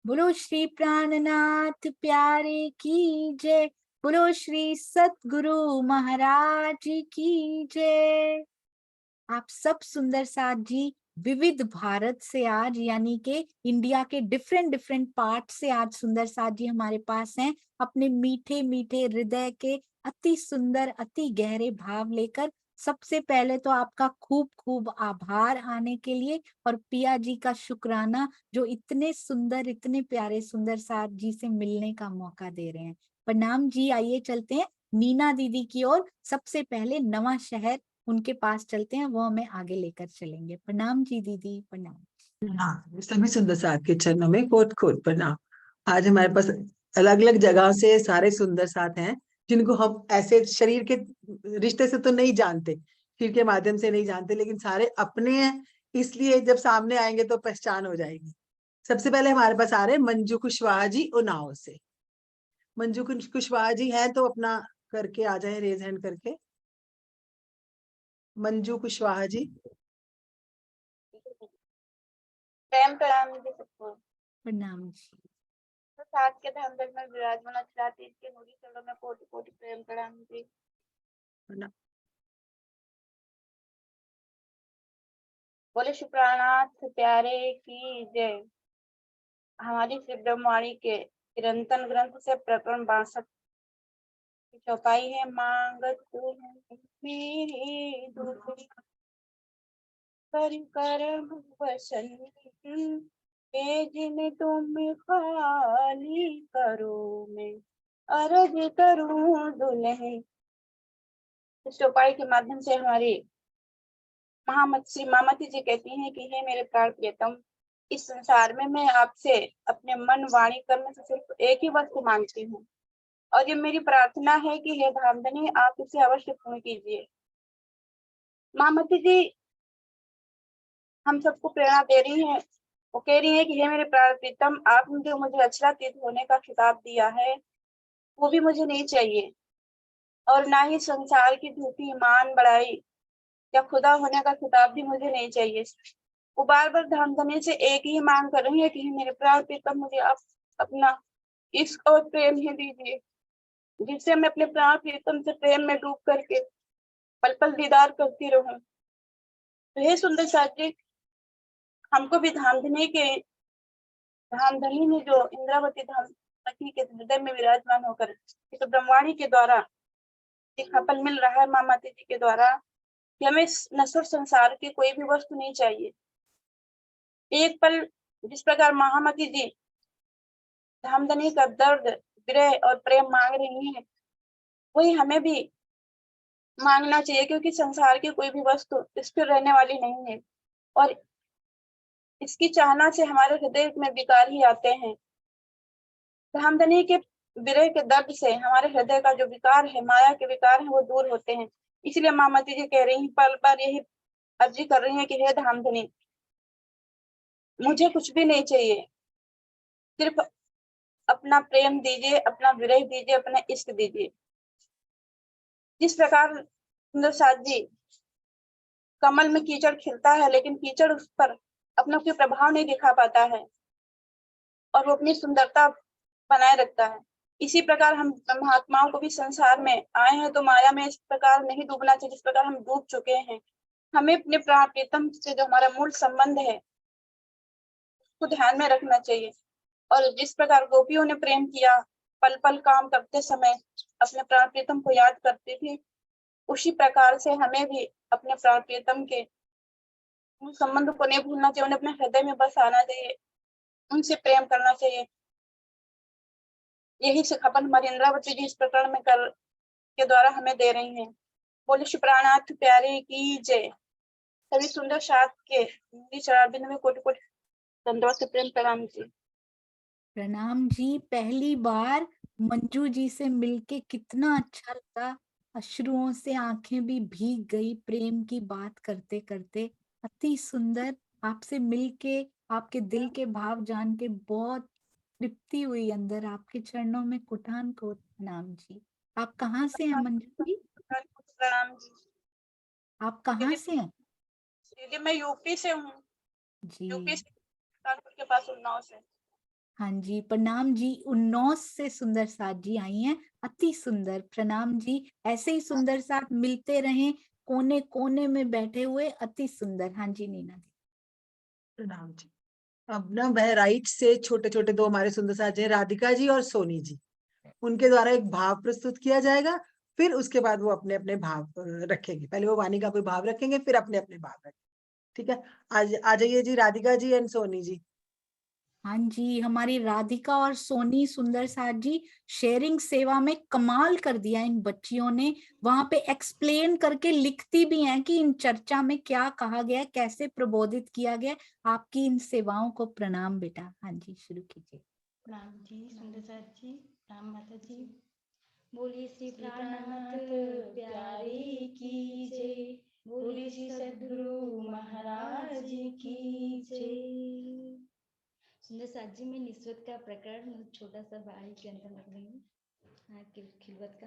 बोलो श्री प्राणनाथ प्यारे की जय। बोलो श्री सतगुरु महाराज की जय। आप सब सुंदर साथ जी विविध भारत से आज यानी कि इंडिया के डिफरेंट डिफरेंट पार्ट से आज सुंदर साथ जी हमारे पास हैं, अपने मीठे मीठे हृदय के अति सुंदर अति गहरे भाव लेकर। सबसे पहले तो आपका खूब खूब आभार आने के लिए, और पिया जी का शुक्राना जो इतने सुंदर इतने प्यारे सुंदर साथ जी से मिलने का मौका दे रहे हैं। प्रणाम जी। आइए चलते हैं मीना दीदी की ओर। सबसे पहले नवा शहर उनके पास चलते हैं, वो हमें आगे लेकर चलेंगे। प्रणाम जी दीदी, प्रणाम। हाँ, सभी सुंदर साथ के चरणों में कोट कोट प्रणाम। आज हमारे पास अलग अलग जगह से सारे सुंदर साथ हैं, जिनको हम ऐसे शरीर के रिश्ते से तो नहीं जानते, शरीर के माध्यम से नहीं जानते, लेकिन सारे अपने हैं। इसलिए जब सामने आएंगे तो पहचान हो जाएगी। सबसे पहले हमारे पास आ रहे हैं मंजू कुशवाहा जी उन्नाव से। मंजू कुशवाहा जी हैं तो अपना करके आ जाए, रेज हैंड करके। मंजू कुशवाहा जी। प्रेम प्रणाम जी सबको। प्रणाम जी। तो साथ के धाम में विराजमान अचलातीत के नूरी चरणों में कोटि कोटि प्रेम प्रणाम जी। बोले श्री प्राणनाथ प्यारे की जय। हमारी श्री ब्रह्मवाणी के चिरंतन ग्रंथ से प्रकरण 62 की चौपाई है। मांग तू मेरी दूसरी कर करम वसन जिन तुम खाली करो मैं अर्ज करूं दुल्हन। इस चौपाई के माध्यम से हमारी श्री मामती जी कहती हैं कि हे मेरे प्राण प्रियतम, इस संसार में मैं आपसे अपने मन वाणी कर्म से सिर्फ एक ही वस्तु मांगती हूँ, और ये मेरी प्रार्थना है कि हे धामधनी आप इसे अवश्य पूर्ण कीजिए। मामती जी हम सबको प्रेरणा दे रही हैं। वो कह रही है कि हे मेरे प्राण प्रीतम, आपने जो मुझे अचलातीत होने का खिताब दिया है वो भी मुझे नहीं चाहिए, और ना ही संसार की झूठी ईमान बढ़ाई या खुदा होने का खिताब भी मुझे नहीं चाहिए। वो बार बार धामधनी से एक ही मांग कर रही है कि हे मेरे प्राण प्रीतम, मुझे आप अपना इश्क और प्रेम ही दीजिए, जिससे मैं अपने प्राण प्रीतम से प्रेम में डूब करके पल पल दीदार करती रहूं। तो हे सुंदर साथी, हमको भी धामधनी ने जो इंद्रावती धाम सखी के हृदय में विराजमान होकर इस ब्रह्मवाणी के द्वारा एक फल मिल रहा है माँ माता जी के द्वारा कि हमें नश्वर संसार की कोई भी वस्तु नहीं चाहिए। एक पल जिस प्रकार महामती जी धामधनी का दर्द विरह और प्रेम मांग रही हैं, वही हमें भी मांगना चाहिए, क्योंकि संसार की कोई भी वस्तु स्थिर रहने वाली नहीं है, और इसकी चाहना से हमारे हृदय में विकार ही आते हैं। धामधनी के विरह के दर्द से हमारे हृदय का जो विकार है, माया के विकार है, वो दूर होते हैं। इसलिए मामती जी कह रही हैं, पल बार यही अर्जी कर रही है कि हे धामधनी, मुझे कुछ भी नहीं चाहिए, सिर्फ अपना प्रेम दीजिए, अपना विरह दीजिए, अपना इश्क दीजिए। जिस प्रकार सुंदर साथ जी कमल में कीचड़ खिलता है, लेकिन कीचड़ उस पर अपना कोई प्रभाव नहीं दिखा पाता है और वो अपनी सुंदरता बनाए रखता है। इसी प्रकार हम महात्माओं को भी संसार में आए हैं तो माया में इस प्रकार नहीं डूबना चाहिए जिस प्रकार हम डूब चुके हैं। हमें अपने प्राण प्रीतम से जो हमारा मूल संबंध है उसको ध्यान में रखना चाहिए, और जिस प्रकार गोपियों ने प्रेम किया, पल पल काम करते समय अपने प्राण प्रीतम को याद करती थी, उसी प्रकार से हमें भी अपने प्राण प्रीतम के मूल संबंध को नहीं भूलना चाहिए, उन्हें अपने हृदय में बस आना चाहिए, उनसे प्रेम करना चाहिए। यही सिखापन हमारी इंद्रावती जी इस प्रकरण में कर के द्वारा हमें दे रही हैं। बोले श्री प्राणनाथ प्यारे की जय। सभी सुंदर साथ के चरणारविंद में कोटि कोटि दंडवत से प्रेम प्रणाम जी। प्रणाम जी। पहली बार मंजू जी से मिलके कितना अच्छा लगा। अश्रुओं से आंखें भी भीग गई प्रेम की बात करते करते। अति सुंदर। आपसे मिलके आपके दिल के भाव जान के बहुत तृप्ति हुई अंदर। आपके चरणों में कुटान को प्रणाम जी। आप कहाँ से हैं मंजू जी? प्रणाम जी। आप कहाँ से हैं? दीदी मैं यूपी से हूँ। जी। यूपी से कानपुर के पास उन्नाव से। हाँ जी, प्रणाम जी। उन्नौस से सुंदर साथ जी आई हैं, अति सुंदर। प्रणाम जी, ऐसे ही सुंदर साथ मिलते रहें, कोने कोने में बैठे हुए, अति सुंदर। हाँ जी नीना जी। प्रणाम जी। अब ना बहराइच से छोटे छोटे दो हमारे सुंदर साथ हैं, राधिका जी और सोनी जी। उनके द्वारा एक भाव प्रस्तुत किया जाएगा, फिर उसके बाद वो अपने अपने भाव रखेंगे। पहले वो वाणी का कोई भाव रखेंगे, फिर अपने अपने भाव रखेंगे। ठीक है, आज आ जाइए जी, राधिका जी एंड सोनी जी। हाँ जी, हमारी राधिका और सोनी सुंदर साथ जी शेयरिंग सेवा में कमाल कर दिया इन बच्चियों ने। वहां पे एक्सप्लेन करके लिखती भी हैं कि इन चर्चा में क्या कहा गया, कैसे प्रबोधित किया गया। आपकी इन सेवाओं को प्रणाम बेटा। हाँ जी, शुरू कीजिए। प्रणाम जी सुंदर साथ जी, प्रणाम माता जी। बोलिए श्री प्राणनाथ प्यारे की जय, बोलिए श्री सद्गुरु महाराज की जय। सुंदर साथ जी, मैं निस्वत का प्रकरण छोटा सा बाणी के अंदर लग रही हूँ। हाँ, खिलवत का।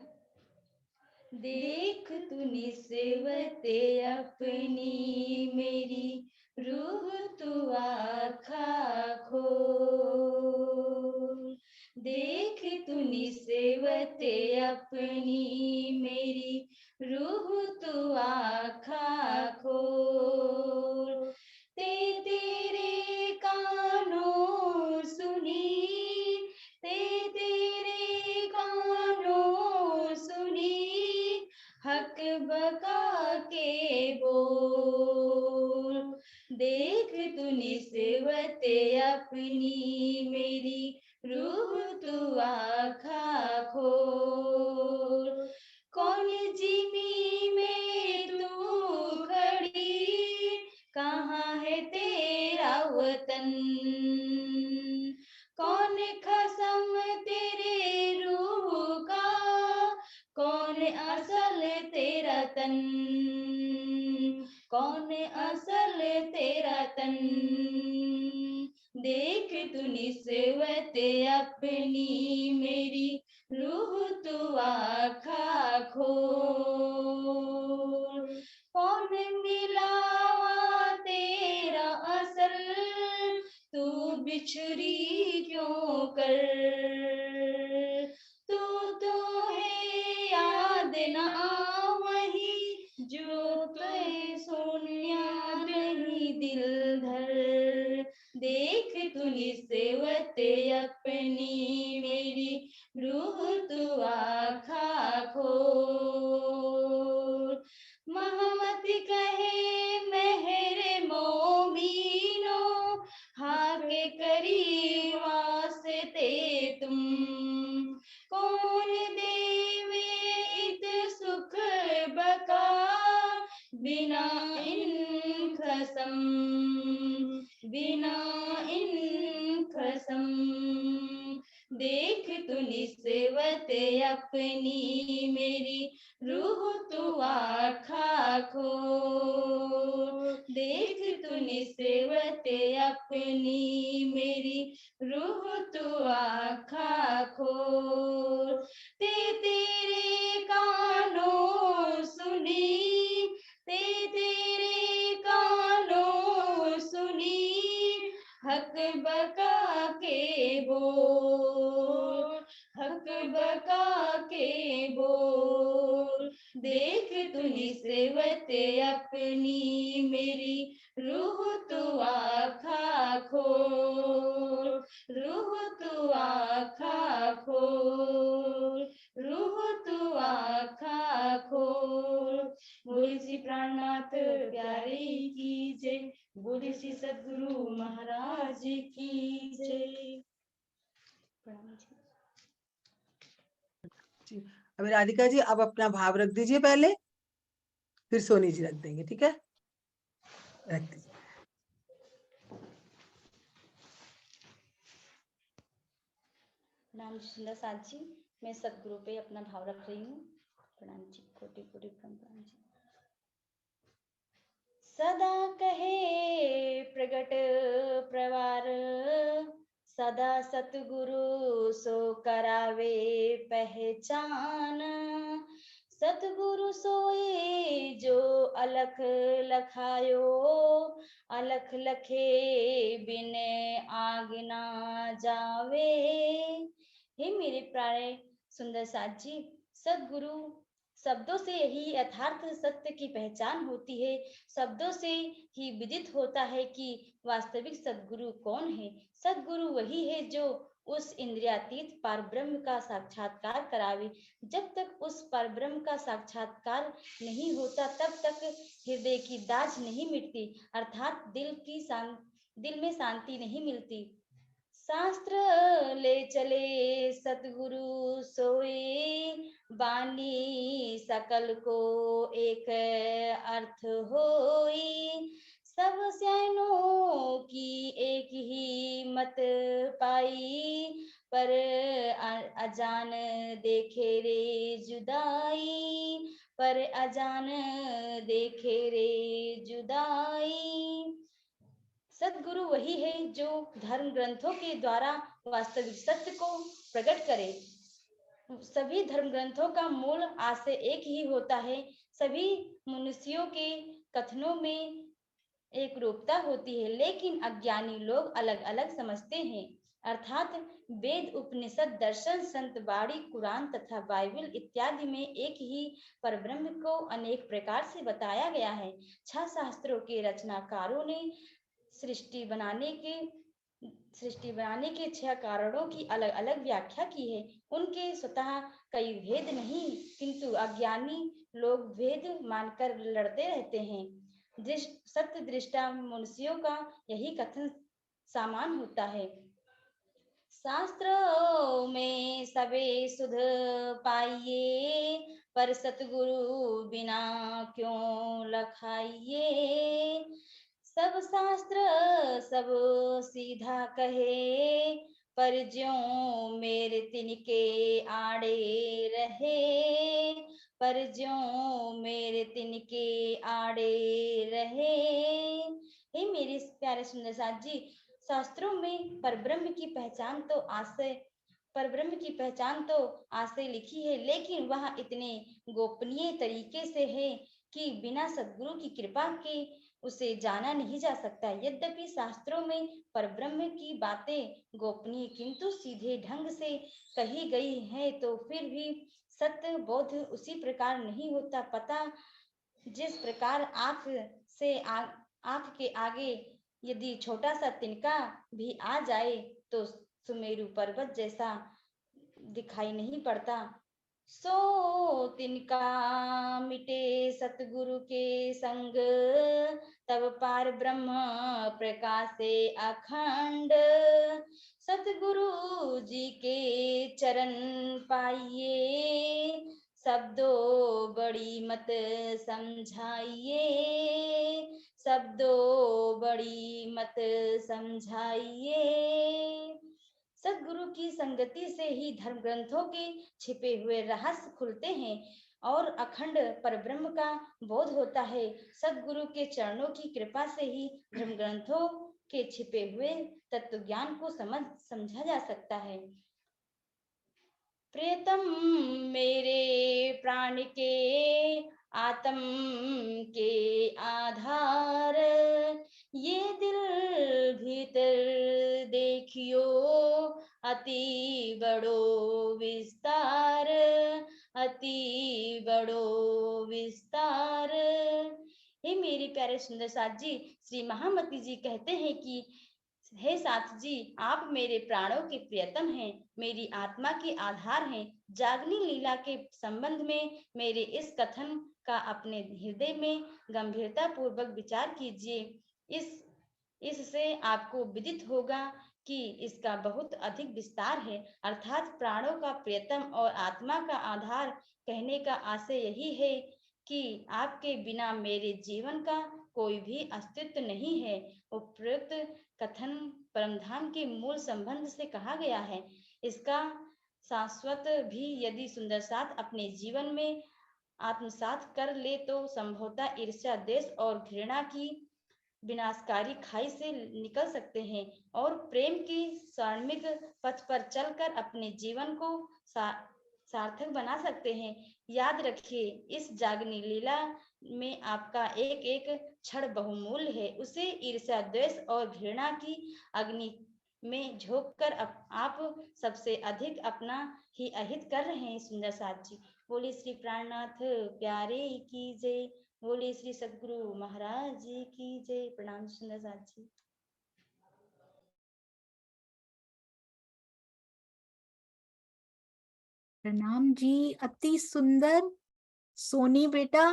देख तू निस्वते अपनी मेरी रूह तू आखा खोल। देख तू निस्वते अपनी मेरी रूह तू आखा खोल। तेरे कानों सुनी, तेरे कानों सुनी, हक बका के बोल। देख तू निस्वते अपनी मेरी रूह तू आखा खोल। कौन जिमी में तू खड़ी, कहाँ है तेरा वतन। कौन खसम तेरे रूह का, कौन असल तेरा तन। कौन असल तेरा तन। देख तू निस्वते अपनी मेरी रूह तू आखा खोल। कौन मिलावा तेरा असल, तू बिछड़ी क्यों कर। तू तो है याद ना वही, जो तो सुनिया नहीं दिल धर। देख तू निस्वते अपनी मेरी रूह तू आखा खोल। महमत कहे मेरे मोमीनो, हाके करीब वास्ते तुम। कौन देवे इत सुख बका, बिना इन खसम, बिना इन खसम। देख तू निस्वते अपनी मेरी रूह तू आखा खोल। देख तू निस्वते अपनी मेरी रूह तू आखा खोल। तेरे कानों सुनी, तेरे कानों सुनी, हक बका के बोल। हक बका के बोल। देख तू निस्वते अपनी मेरी रूह तू आखा खोल। रूह तू आखा खोल। रूह तू आखा खोल। बोले श्री प्राणनाथ प्यारे की जय, बोले श्री सद्गुरु महाराज की जय। प्रणाम जी। जी, अभी राधिका जी अब अपना भाव रख दीजिए पहले, फिर सोनी जी रख देंगे। ठीक है, रख दीजिए। प्रणाम सुंदर साथ जी, मैं सदगुरु पे अपना भाव रख रही हूँ। प्रणाम जी, कोटि कोटि प्रणाम जी। सदा कहे प्रगट प्रवार, सदा सतगुरु सो करावे पहचान। सतगुरु सोए जो अलख लखायो, अलख लखे बिन आज्ञा जावे। हे मेरे प्यारे सुंदर साथ जी, सदगुरु शब्दों से यही यथार्थ सत्य की पहचान होती है। शब्दों से ही विदित होता है कि वास्तविक सदगुरु कौन है। सदगुरु वही है जो उस इंद्रियातीत परब्रह्म का साक्षात्कार करावे। जब तक उस परब्रह्म का साक्षात्कार नहीं होता तब तक हृदय की दाज नहीं मिटती, अर्थात दिल में शांति नहीं मिलती। शास्त्र ले चले सतगुरु सोए, बानी सकल को एक अर्थ होई। सब सैनों की एक ही मत पाई, पर अजान देखे रे जुदाई, पर अजान देखे रे जुदाई। सदगुरु वही है जो धर्म ग्रंथों के द्वारा वास्तविक सत्य को प्रकट करे। सभी धर्म ग्रंथों का मूल आशय एक ही होता है। सभी मनुष्यों के कथनों में एक रूपता होती है, लेकिन अज्ञानी लोग अलग अलग समझते हैं। अर्थात वेद, उपनिषद, दर्शन, संत बाणी, कुरान तथा बाइबल इत्यादि में एक ही परब्रह्म को अनेक प्रकार से बताया गया है। 6 शास्त्रों के रचनाकारों ने सृष्टि बनाने के 6 कारणों की अलग अलग व्याख्या की है। उनके स्वतः कई भेद नहीं, किंतु अज्ञानी लोग भेद मानकर लड़ते रहते हैं। सत्य दृष्टा मनुष्यों का यही कथन सामान होता है। शास्त्रों में सबे सुध पाइए, पर सतगुरु बिना क्यों लखाइए। सब शास्त्र सब सीधा कहे, पर ज्यों मेरे तिनके आड़े रहे, पर ज्यों मेरे तिनके आड़े रहे। हे मेरे प्यारे सुंदर साथ जी, शास्त्रों में परब्रह्म की पहचान तो आज से लिखी है, लेकिन वह इतने गोपनीय तरीके से है कि बिना सद्गुरु की कृपा के उसे जाना नहीं जा सकता। यद्यपि शास्त्रों में परब्रह्म की बातें गोपनीय किंतु सीधे ढंग से कही गई है, तो फिर भी सत्य बोध उसी प्रकार नहीं होता। पता जिस प्रकार आंख के आगे यदि छोटा सा तिनका भी आ जाए तो सुमेरु पर्वत जैसा दिखाई नहीं पड़ता। सो तिनका मिटे सतगुरु के संग, तब पार ब्रह्म प्रकाशे अखंड। सतगुरु जी के चरण पाइए, शब्दों बड़ी मत समझाइए, शब्दों बड़ी मत समझाइए। सदगुरु की संगति से ही धर्म ग्रंथों के छिपे हुए रहस्य खुलते हैं और अखंड परब्रह्म का बोध होता है। सदगुरु के चरणों की कृपा से ही धर्म ग्रंथों के छिपे हुए तत्व ज्ञान को समझा जा सकता है। प्रियतम मेरे प्राण के आत्म के आधार, ये दिल भीतर देखियो अति बड़ो विस्तार, अति बड़ो विस्तार। हे मेरे प्यारे सुंदर साथ जी, श्री महामती जी कहते हैं कि हे साथ जी, आप मेरे प्राणों के प्रियतम हैं, मेरी आत्मा के आधार हैं। जागनी लीला के संबंध में मेरे इस कथन का अपने हृदय में गंभीरता पूर्वक विचार कीजिए। इससे आपको विदित होगा कि इसका बहुत अधिक विस्तार है। अर्थात प्राणों का प्रियतम और आत्मा का आधार कहने का आशय यही है कि आपके बिना मेरे जीवन का कोई भी अस्तित्व नहीं है। उपयुक्त कथन परमधाम के मूल संबंध से कहा गया है। इसका शाश्वत भी यदि सुंदर साथ अपने जीवन में आत्मसात कर ले तो संभवतः ईर्ष्या, द्वेष और घृणा की विनाशकारी खाई से निकल सकते हैं और प्रेम की स्वर्णिम पथ पर चलकर अपने जीवन को सार्थक बना सकते हैं। याद रखिए, इस जागनी लीला में आपका एक एक क्षण बहुमूल्य है। उसे ईर्ष्या, द्वेष और घृणा की अग्नि में झोंक कर आप सबसे अधिक अपना ही अहित कर रहे हैं सुंदर साथ जी। बोले श्री प्राणनाथ प्यारे की जय। बोले श्री सद्गुरु महाराज जी की जय। प्रणाम सुंदर साथ जी। प्रणाम जी, अति सुंदर। सोनी बेटा,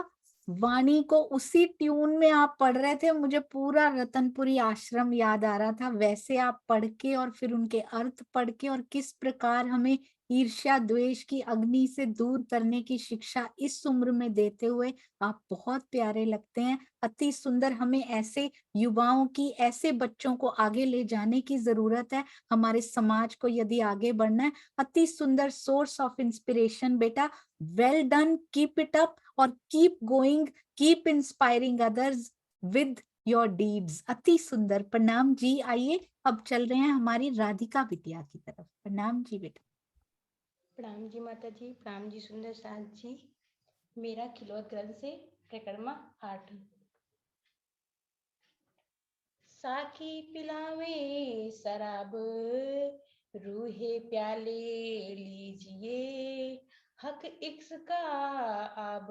वाणी को उसी ट्यून में आप पढ़ रहे थे, मुझे पूरा रतनपुरी आश्रम याद आ रहा था। वैसे आप पढ़ के और फिर उनके अर्थ पढ़ के और किस प्रकार हमें ईर्ष्या द्वेष की अग्नि से दूर करने की शिक्षा इस उम्र में देते हुए आप बहुत प्यारे लगते हैं। अति सुंदर। हमें ऐसे युवाओं की, ऐसे बच्चों को आगे ले जाने की जरूरत है। हमारे समाज को यदि आगे बढ़ना है, अति सुंदर सोर्स ऑफ इंस्पिरेशन बेटा। Well done, keep it up और keep going, keep inspiring others with your deeds. अति सुंदर। प्रणाम जी। आइए अब चल रहे हैं हमारी राधिका विद्या की तरफ। प्रणाम जी बेटा। प्रणाम जी माता जी। प्रणाम जी सुंदर साथ जी। मेरा खिलौत ग्रंथ से परिक्रमा 8। साखी पिलावे शराब, रूहे प्याले लीजिए, हक इक्स का आब,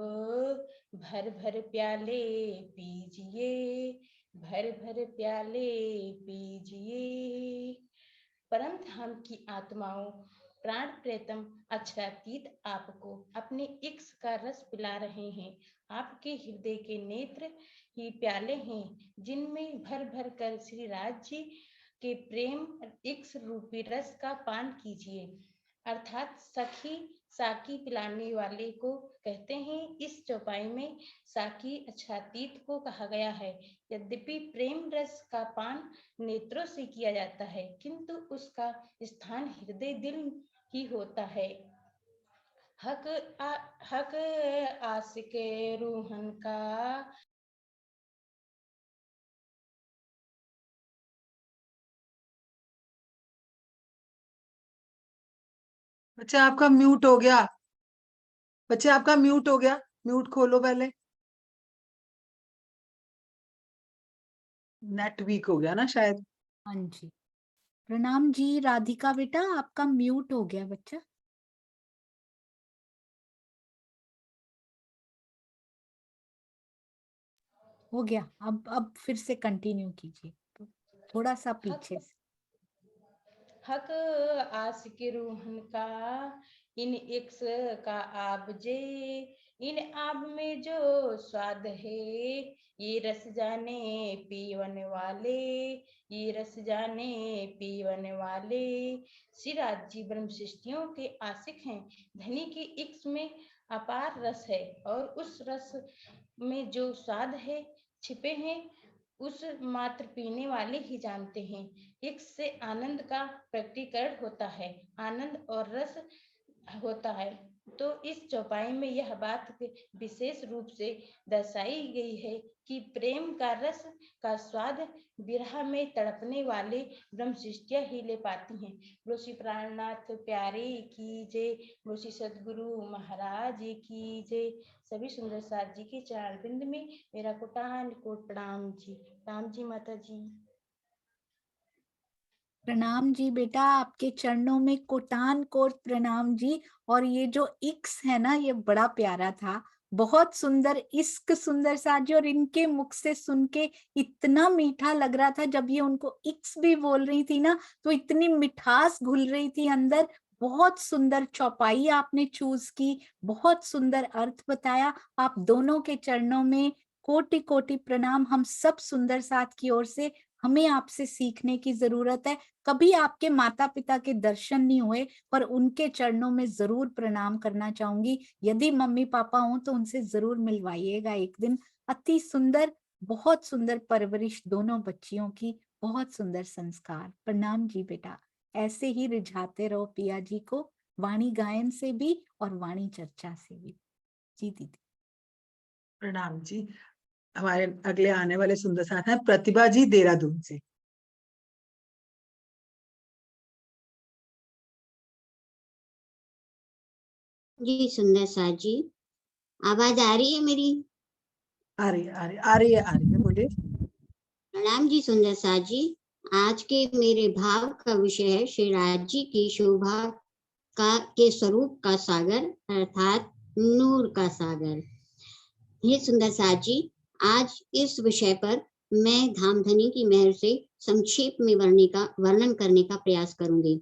भर भर प्याले पीजिए, भर भर प्याले पीजिए। परम धाम की आत्माओं, प्राण प्रेतम अक्षरातीत आपको अपने इक्स का रस पिला रहे हैं। आपके हृदय के नेत्र ही प्याले हैं, जिनमें भर भर कर श्री राज जी के प्रेम इक्स रूपी रस का पान कीजिए। अर्थात सखी साकी पिलाने वाले को कहते हैं। इस चौपाई में साकी अक्षरातीत को कहा गया है। यद्यपि प्रेम रस का पान नेत्रों से किया जाता है, किंतु उसका स्थान हृदय दिल ही होता है। हक आशिक रूहन का। बच्चे आपका म्यूट हो गया। बच्चे आपका म्यूट हो गया, म्यूट खोलो पहले। नेट वीक हो गया ना शायद। हाँ जी। प्रणाम जी राधिका बेटा, आपका म्यूट हो गया बच्चा। हो गया। अब फिर से कंटिन्यू कीजिए, तो थोड़ा सा पीछे से। हक आशिक रूहन का, इन इक्स का आब जे, इन आब में जो स्वाद है, ये रस जाने पीवन वाले, ये रस जाने पीवन वाले। श्री राज जी ब्रह्म सृष्टियों के आशिक हैं। धनी की इक्स में अपार रस है, और उस रस में जो स्वाद है छिपे हैं, उस मात्र पीने वाले ही जानते हैं। इक्स से आनंद का प्रकटीकरण होता है, आनंद और रस होता है। तो इस चौपाई में यह बात विशेष रूप से दर्शाई गई है कि प्रेम का रस का स्वाद विरह में तड़पने वाले ब्रह्म सृष्टियां ही ले पाती हैं। बोलो श्री प्राणनाथ प्यारे की जय। बोलो श्री सद्गुरु महाराज की जय। सभी सुंदर साथ जी के चरण बिंद में मेरा कोटान कोट प्रणाम जी। प्रणाम जी माता जी। प्रणाम जी बेटा, आपके चरणों में कोटान कोट प्रणाम जी। और ये जो इक्स है ना, ये बड़ा प्यारा था, बहुत सुंदर। इश्क सुंदर सा जी, और इनके मुख से सुन के इतना मीठा लग रहा था। जब ये उनको इक्स भी बोल रही थी ना, तो इतनी मिठास घुल रही थी अंदर। बहुत सुंदर चौपाई आपने चूज की, बहुत सुंदर अर्थ बताया। आप दोनों के चरणों में कोटि कोटि प्रणाम हम सब सुंदर साथ की ओर से। हमें आपसे सीखने की जरूरत है। कभी आपके माता पिता के दर्शन नहीं हुए, पर उनके चरणों में जरूर प्रणाम करना चाहूंगी। यदि मम्मी पापा हो तो उनसे जरूर मिलवाइएगा एक दिन। अति सुंदर, बहुत सुंदर परवरिश दोनों बच्चियों की, बहुत सुंदर संस्कार। प्रणाम जी बेटा। ऐसे ही रिझाते रहो पिया जी को, वाणी गायन से भी और वाणी चर्चा से भी। जी दीदी। प्रणाम जी। हमारे अगले आने वाले सुंदर साथ हैं प्रतिभा जी देहरादून से। जी सुंदर साथ जी, आवाज आ रही है मेरी? आ रही है, आ रही है, आ रही है, आ रही है, बोलिए। प्रणाम जी सुंदर साथ जी। आज के मेरे भाव का विषय है श्री राज जी की शोभा के स्वरूप का सागर अर्थात नूर का सागर। हे सुंदर साथ जी, आज इस विषय पर मैं धामधनी की मेहर से संक्षेप में वर्णन करने का प्रयास करूंगी।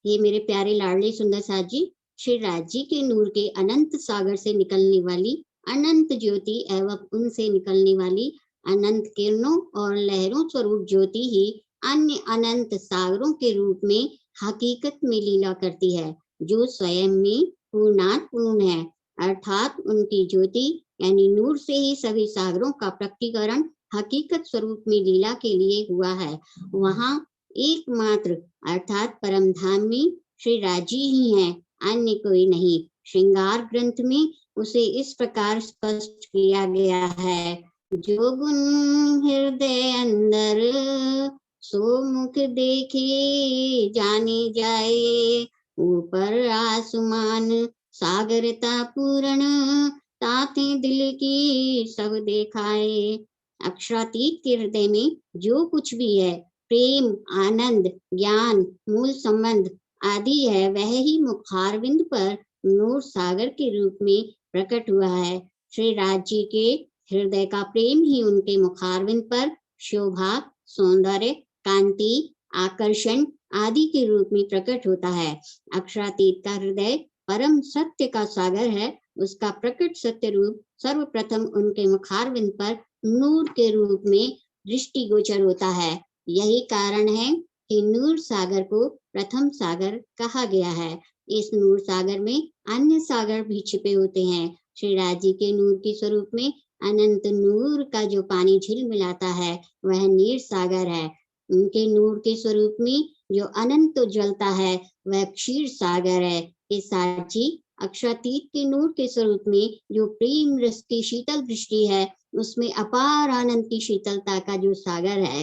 ये मेरे प्यारे लाडले सुंदर साथ जी, श्री राज जी के नूर के अनंत सागर से निकलने वाली अनंत ज्योति एवं उनसे निकलने वाली अनंत किरणों और लहरों स्वरूप ज्योति ही अन्य अनंत सागरों के रूप में हकीकत में लीला करती है, जो स्वयं में पूर्णात्पूर्ण है। अर्थात उनकी ज्योति यानी नूर से ही सभी सागरों का प्रकटीकरण हकीकत स्वरूप में लीला के लिए हुआ है। वहां एकमात्र अर्थात परम धाम में श्री राजी ही हैं, अन्य कोई नहीं। श्रृंगार ग्रंथ में उसे इस प्रकार स्पष्ट किया गया है, जो गुण हृदय अंदर सो मुख देखे जाने जाए, ऊपर आसमान सागरता पूर्ण ताते दिल की सब देखाए। अक्षरातीत के हृदय में जो कुछ भी है, प्रेम, आनंद, ज्ञान, मूल संबंध आदि है, वह ही मुखारविंद पर नूर सागर के रूप में प्रकट हुआ है। श्री राज जी के हृदय का प्रेम ही उनके मुखारविंद पर शोभा, सौंदर्य, कांति, आकर्षण आदि के रूप में प्रकट होता है। अक्षरातीत का हृदय परम सत्य का सागर है। उसका प्रकट सत्य रूप सर्वप्रथम उनके मुखारविंद पर नूर के रूप में दृष्टिगोचर होता है। यही कारण है कि नूर सागर को प्रथम सागर कहा गया है। इस नूर सागर में अन्य सागर भी छिपे होते हैं। श्री राज जी के नूर के स्वरूप में अनंत नूर का जो पानी झिलमिलाता है, वह नीर सागर है। उनके नूर के स्वरूप में जो अनंत जलता है, वह क्षीर सागर है। इस साक्षी अक्षरातीत के नूर के स्वरूप में जो प्रेम रस की शीतल दृष्टि है, उसमें अपार आनंद की शीतलता का जो सागर है,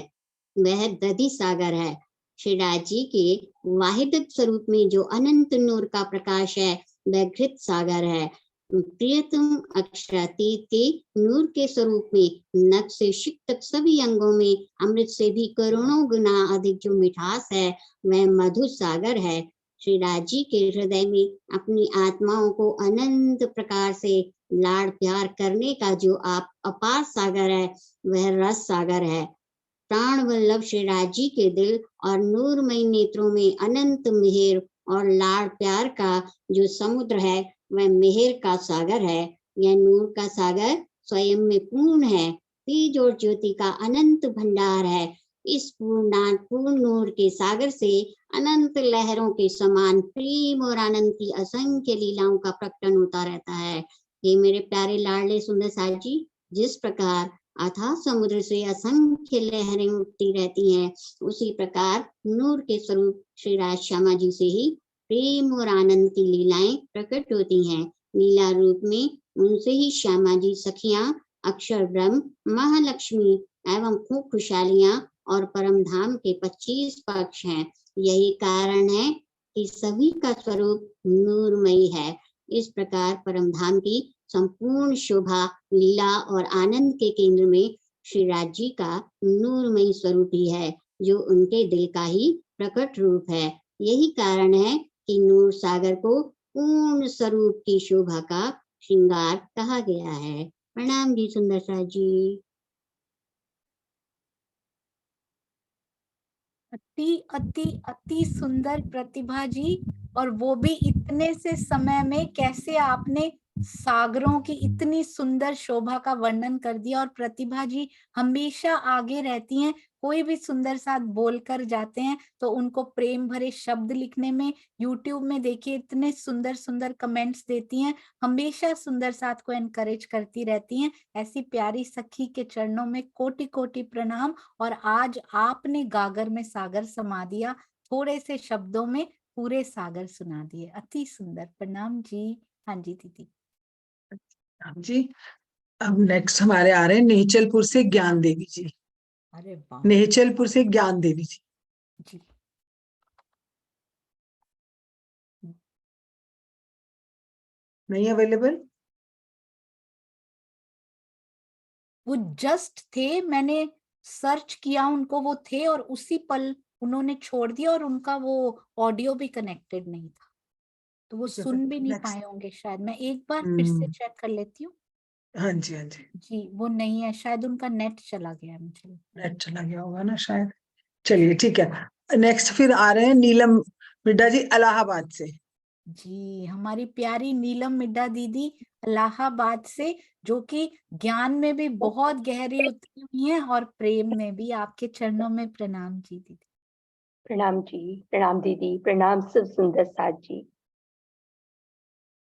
वह दधि सागर है। श्री राज जी के वाहिदत स्वरूप में जो अनंत नूर का प्रकाश है, वह घृत सागर है। प्रियतम अक्षरातीत के नूर के स्वरूप में नख से शिक तक सभी अंगों में अमृत से भी करोड़ों गुना अधिक जो मिठास है, वह मधु सागर है। श्री राज जी के हृदय में अपनी आत्माओं को अनंत प्रकार से लाड़ प्यार करने का जो अपार सागर है, वह रस सागर है। प्राण वल्लभ श्री राज जी के दिल और नूरमयी नेत्रों में अनंत मेहर और लाड़ प्यार का जो समुद्र है, वह मेहर का सागर है। यह नूर का सागर स्वयं में पूर्ण है, तेज और ज्योति का अनंत भंडार है। इस पूर्ण नूर के सागर से अनंत लहरों के समान प्रेम और आनंद की असंख्य लीलाओं का प्रकटन होता रहता है। ये मेरे प्यारे लाडले सुंदर साथ जी, जिस प्रकार अथाह समुद्र से असंख्य लहरें उठती रहती हैं, उसी प्रकार नूर के स्वरूप श्री राज श्यामा जी से ही प्रेम और आनंद की लीलाएं प्रकट होती हैं। लीला रूप में उनसे ही श्यामा जी सखियां, अक्षर ब्रह्म, महालक्ष्मी एवं खूब खुशहालियां और परम धाम के 25 पक्ष हैं। यही कारण है कि सभी का स्वरूप नूरमयी है। इस प्रकार परम धाम की संपूर्ण शोभा, लीला और आनंद के केंद्र में श्री राज जी का नूरमयी स्वरूप ही है, जो उनके दिल का ही प्रकट रूप है। यही कारण है कि नूर सागर को पूर्ण स्वरूप की शोभा का श्रृंगार कहा गया है। प्रणाम जी सुंदर साथ जी। अति अति अति सुंदर प्रतिभा जी, और वो भी इतने से समय में कैसे आपने सागरों की इतनी सुंदर शोभा का वर्णन कर दिया। और प्रतिभा जी हमेशा आगे रहती हैं, कोई भी सुंदर साथ बोलकर जाते हैं तो उनको प्रेम भरे शब्द लिखने में, यूट्यूब में देखिए इतने सुंदर सुंदर कमेंट्स देती हैं, हमेशा सुंदर साथ को एनकरेज करती रहती हैं। ऐसी प्यारी सखी के चरणों में कोटि कोटि प्रणाम। और आज आपने गागर में सागर समा दिया, थोड़े से शब्दों में पूरे सागर सुना दिए। अति सुंदर, प्रणाम जी। हाँ जी दीदी जी। अब नेक्स्ट हमारे आ रहे हैं नेचलपुर से ज्ञान देवी जी। अरे वाह नेचलपुर से ज्ञान देवी जी जी। नहीं अवेलेबल? वो जस्ट थे, मैंने सर्च किया उनको वो थे और उसी पल उन्होंने छोड़ दिया और उनका वो ऑडियो भी कनेक्टेड नहीं था, तो वो ठीक है, सुन फिर भी नहीं next। पाए होंगे शायद। मैं एक बार फिर से चेक कर लेती हूँ। हाँ जी, हाँ जी, जी वो नहीं है, शायद उनका नेट चला गया है, मुझे लगता है। नेट चला गया होगा ना शायद। चलिए ठीक है, नेक्स्ट फिर आ रहे हैं नीलम मिड्डा जी इलाहाबाद से। जी हमारी प्यारी नीलम मिड्डा दीदी इलाहाबाद से, जो कि ज्ञान में भी बहुत गहरी उतरी हुई है और प्रेम में भी। आपके चरणों में प्रणाम जी दीदी। प्रणाम जी, प्रणाम दीदी, प्रणाम सब सुंदर साथ जी।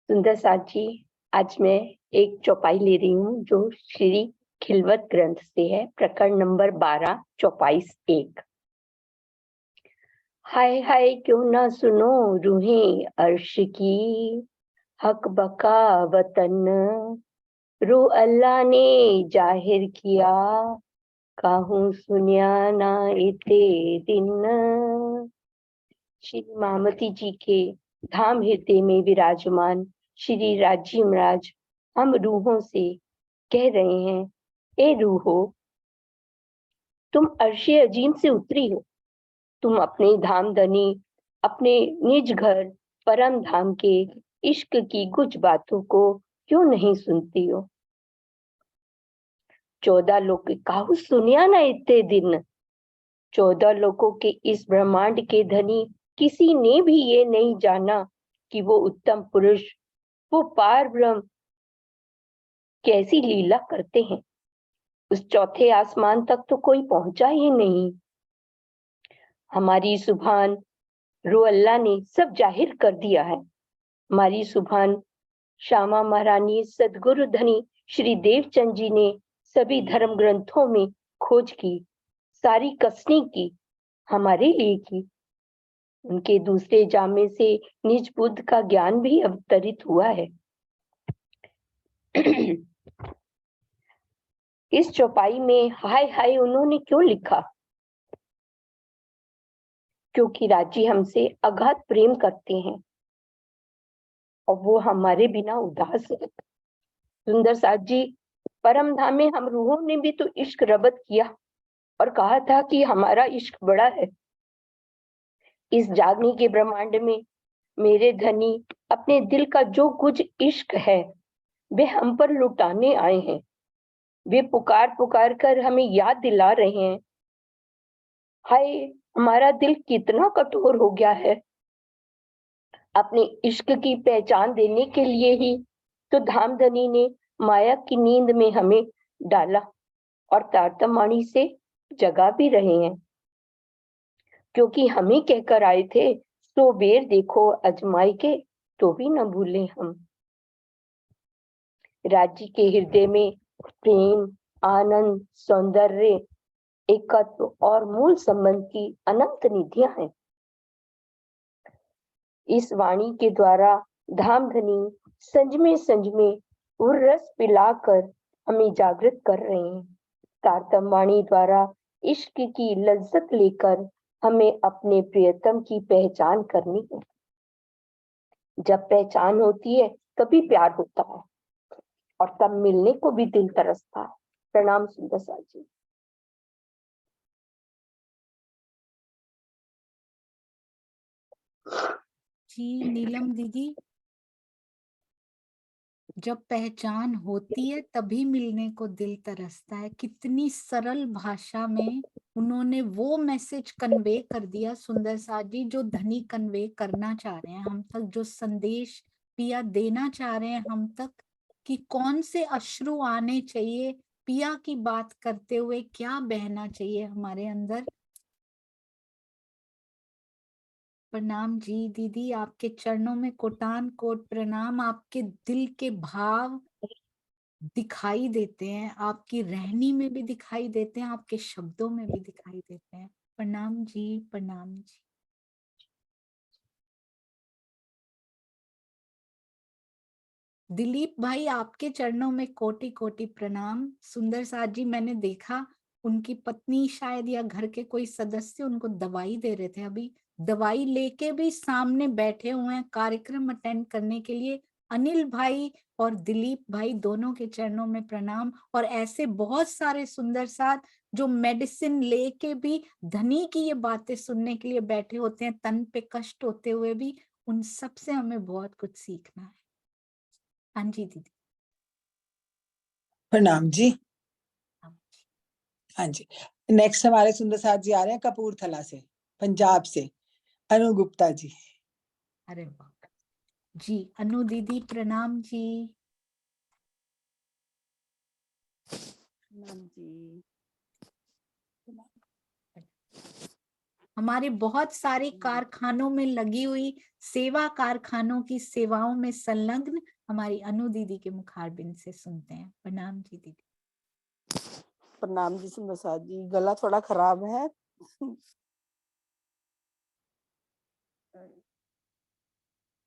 सुंदर साथ जी, आज मैं एक चौपाई ले रही हूँ जो श्री खिलवत ग्रंथ से है, प्रकरण नंबर 12, चौपाई 1। हाय हाय क्यों ना सुनो रूहें अर्श की, हक बका वतन रू अल्लाह ने जाहिर किया, काहू सुनिया ना इते दिन। श्री मामती जी के धाम हृदय में विराजमान श्री राजी महाराज हम रूहों से कह रहे हैं, ए रूहो, तुम अर्शे अजीम से उतरी हो, तुम अपने धाम धनी, अपने निज घर परम धाम के इश्क की कुछ बातों को क्यों नहीं सुनती हो। 14 लोग काहू सुनिया ना इतने दिन। 14 लोगों के इस ब्रह्मांड के धनी किसी ने भी ये नहीं जाना कि वो उत्तम पुरुष, वो पार ब्रह्म कैसी लीला करते हैं। उस चौथे आसमान तक तो कोई पहुंचा ही नहीं। हमारी सुभान रो अल्लाह ने सब जाहिर कर दिया है। हमारी सुभान श्यामा महारानी सदगुरु धनी श्री देवचंद जी ने सभी धर्म ग्रंथों में खोज की, सारी कसनी की, हमारे लिए की। उनके दूसरे जामे से निज बुद्ध का ज्ञान भी अवतरित हुआ है। इस चौपाई में हाय हाय उन्होंने क्यों लिखा? क्योंकि राजी हमसे अगाध प्रेम करते हैं और वो हमारे बिना उदास है। सुंदर साथ जी, परम धाम में हम रूहों ने भी तो इश्क रबत किया और कहा था कि हमारा इश्क बड़ा है। इस जागने के ब्रह्मांड में मेरे धनी अपने दिल का जो कुछ इश्क है वे हम पर लुटाने आए हैं। वे पुकार पुकार कर हमें याद दिला रहे हैं। हाय, हमारा दिल कितना कठोर हो गया है। अपने इश्क की पहचान देने के लिए ही तो धामधनी ने माया की नींद में हमें डाला और तारतम्य से जगा भी रहे हैं, क्योंकि हमें कहकर आए थे, सो बेर देखो अजमाई के तो भी न भूले हम। राज्य के हृदय में प्रेम, आनंद, सौंदर्य, एकत्व और मूल संबंध की अनंत निधियां हैं। इस वाणी के द्वारा धामधनी संज में उर्रस पिलाकर हमें जागृत कर रहे हैं। तारतम वाणी द्वारा इश्क की लज्जत लेकर हमें अपने प्रियतम की पहचान करनी है। जब पहचान होती है तभी प्यार होता है और तब मिलने को भी दिल तरसता है। प्रणाम सुंदर साथ जी। जी नीलम दीदी, जब पहचान होती है तभी मिलने को दिल तरसता है। कितनी सरल भाषा में उन्होंने वो मैसेज कन्वे कर दिया सुंदर साथ जी, जो धनी कन्वे करना चाह रहे हैं हम तक, जो संदेश पिया देना चाह रहे हैं हम तक, कि कौन से अश्रु आने चाहिए पिया की बात करते हुए, क्या बहना चाहिए हमारे अंदर। प्रणाम जी दीदी, आपके चरणों में कोटान कोट प्रणाम। आपके दिल के भाव दिखाई देते हैं, आपकी रहनी में भी दिखाई देते हैं, आपके शब्दों में भी दिखाई देते हैं। प्रणाम जी, प्रणाम जी। दिलीप भाई, आपके चरणों में कोटि कोटि प्रणाम। सुंदर साथ जी, मैंने देखा उनकी पत्नी शायद या घर के कोई सदस्य उनको दवाई दे रहे थे, अभी दवाई लेके भी सामने बैठे हुए हैं कार्यक्रम अटेंड करने के लिए। अनिल भाई और दिलीप भाई दोनों के चरणों में प्रणाम। और ऐसे बहुत सारे सुंदर साथ जो मेडिसिन लेके भी धनी की ये बातें सुनने के लिए बैठे होते हैं, तन पे कष्ट होते हुए भी, उन सब से हमें बहुत कुछ सीखना है। हाँ जी दीदी। प्रणाम जी। हाँ। हाँ जी, नेक्स्ट हमारे सुंदर साथ जी आ रहे हैं कपूरथला से, पंजाब से, अनु गुप्ता जी। अरे वाह जी, अनु दीदी प्रणाम जी। प्रणाम जी। हमारे बहुत सारे कारखानों में लगी हुई सेवा, कारखानों की सेवाओं में संलग्न हमारी अनु दीदी के मुखारबिंद से सुनते हैं। प्रणाम जी दीदी। प्रणाम जी सुंदर साथ जी, गला थोड़ा खराब है।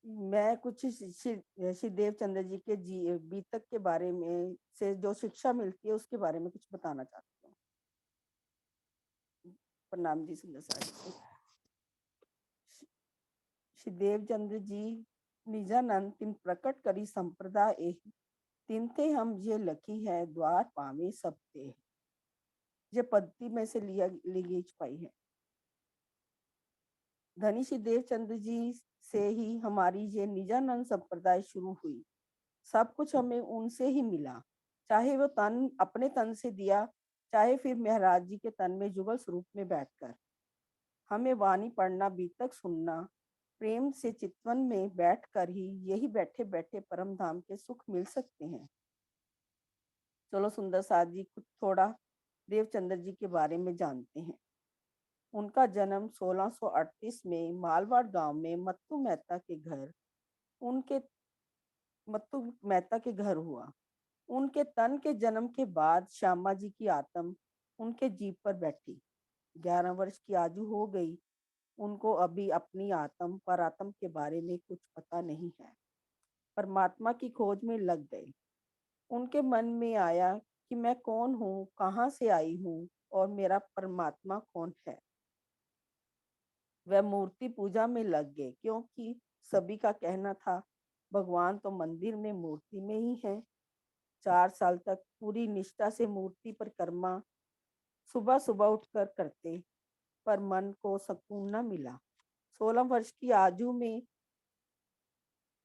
मैं कुछ श्री देवचंद्र जी के बीतक के बारे में से जो शिक्षा मिलती है उसके बारे में कुछ बताना चाहती हूँ। प्रणाम जी सुंदर साथ जी। श्री देवचंद्र जी निजानंद तिन प्रकट करी संप्रदाय एहि तिनते हम ये लकी है द्वार पावे सबते, ये पद्धति में से लिया ली पाई है। धनी श्री देवचंद्र जी से ही हमारी ये निजानंद संप्रदाय शुरू हुई। सब कुछ हमें उनसे ही मिला, चाहे वो तन अपने तन से दिया, चाहे फिर महाराज जी के तन में जुगल स्वरूप में बैठकर। हमें वाणी पढ़ना, बीतक सुनना, प्रेम से चितवन में बैठकर ही यही बैठे बैठे परम धाम के सुख मिल सकते हैं। चलो सुंदर साथ जी कुछ थोड़ा देवचंद्र जी के बारे में जानते हैं। उनका जन्म 1638 में मालवाड़ गांव में मत्तू मेहता के घर हुआ। उनके तन के जन्म के बाद श्यामा जी की आत्म उनके जीभ पर बैठी। 11 वर्ष की आयु हो गई। उनको अभी अपनी आत्म परात्म के बारे में कुछ पता नहीं है। परमात्मा की खोज में लग गए। उनके मन में आया कि मैं कौन हूँ, कहाँ से आई हूँ और मेरा परमात्मा कौन है। वह मूर्ति पूजा में लग गए, क्योंकि सभी का कहना था भगवान तो मंदिर में मूर्ति में ही है। 4 साल तक पूरी निष्ठा से मूर्ति परिक्रमा सुबह सुबह उठकर करते, पर मन को सुकून न मिला। 16 वर्ष की आयु में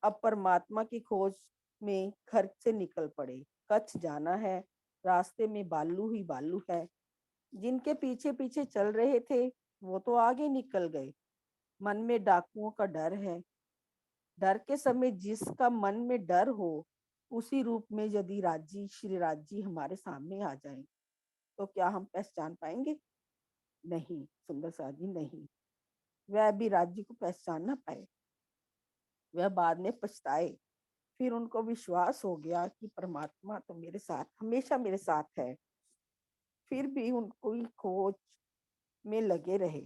अब परमात्मा की खोज में घर से निकल पड़े। कच्छ जाना है, रास्ते में बालू ही बालू है। जिनके पीछे पीछे चल रहे थे वो तो आगे निकल गए। मन में डाकुओं का डर है। डर के समय जिसका मन में डर हो, उसी रूप में यदि श्री राजी हमारे सामने आ जाए तो क्या हम पहचान पाएंगे? नहीं सुंदर साथ जी, नहीं। वह भी राज्य को पहचान ना पाए। वह बाद में पछताए। फिर उनको विश्वास हो गया कि परमात्मा तो मेरे साथ, हमेशा मेरे साथ है। फिर भी उनको खोज में लगे रहे।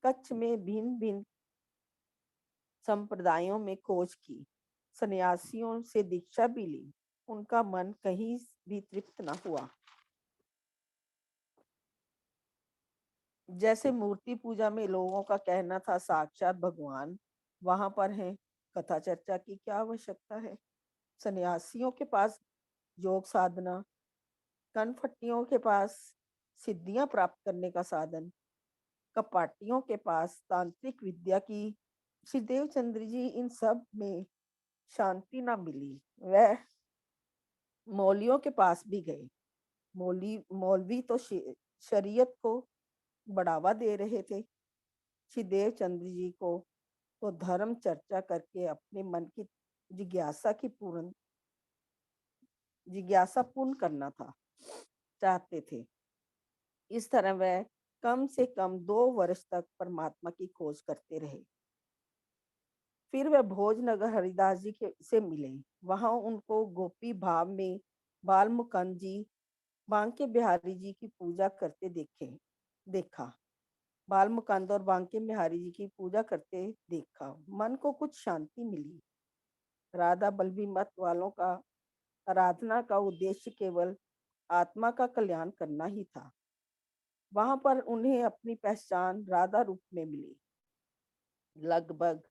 कच्छ में भिन्न भिन्न संप्रदायों में खोज की, सन्यासियों से दीक्षा भी ली। उनका मन कहीं भी तृप्त न हुआ। जैसे मूर्ति पूजा में लोगों का कहना था साक्षात भगवान वहां पर है, कथा चर्चा की क्या आवश्यकता है। सन्यासियों के पास योग साधना, कनफट्टियों के पास सिद्धियां प्राप्त करने का साधन, कपाटियों के पास तांत्रिक विद्या की। श्री देवचंद्र जी इन सब में शांति ना मिली। वह मौलवियों के पास भी गए। मौलवी तो शरीयत को बढ़ावा दे रहे थे। श्री देवचंद्र जी को तो धर्म चर्चा करके अपने मन की जिज्ञासा पूर्ण करना था, चाहते थे। इस तरह वह कम से कम 2 वर्ष तक परमात्मा की खोज करते रहे। फिर वह भोजनगर हरिदास जी से मिले। वहां उनको गोपी भाव में बालमुकुंद जी, बांके बिहारी जी की पूजा करते देखा। बालमुकुंद और बांके बिहारी जी की पूजा करते देखा। मन को कुछ शांति मिली। राधा बल्लभी मत वालों का आराधना का उद्देश्य केवल आत्मा का कल्याण करना ही था। वहां पर उन्हें अपनी पहचान राधा रूप में मिली। लगभग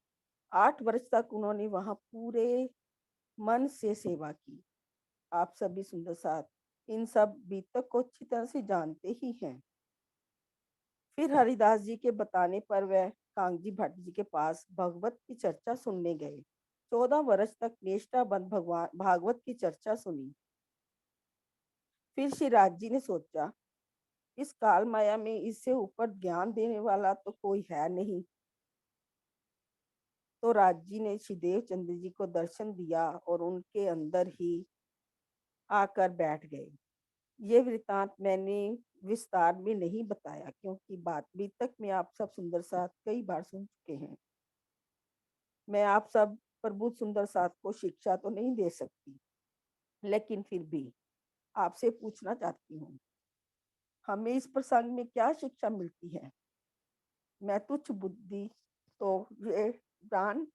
8 वर्ष तक उन्होंने वहां पूरे मन से सेवा की। आप सभी सुंदर साथ इन सब बीतक को अच्छी तरह से जानते ही हैं। फिर हरिदास जी के बताने पर वह कांगजी भट्ट जी के पास भगवत की चर्चा सुनने गए। 14 वर्ष तक निष्ठाबंध भगवान भागवत की चर्चा सुनी। फिर श्री राज जी ने सोचा, इस काल माया में इससे ऊपर ज्ञान देने वाला तो कोई है नहीं। तो राज जी ने श्री देव चंद्र जी को दर्शन दिया और उनके अंदर ही आकर बैठ गए। ये वृतांत मैंने विस्तार में नहीं बताया, क्योंकि बात बीतक में आप सब सुंदर साथ कई बार सुन चुके हैं। मैं आप सब प्रभु सुंदर साथ को शिक्षा तो नहीं दे सकती, लेकिन फिर भी आपसे पूछना चाहती हूँ, हमें इस प्रसंग में क्या शिक्षा मिलती है? मैं तुच्छ बुद्धि तो ये जान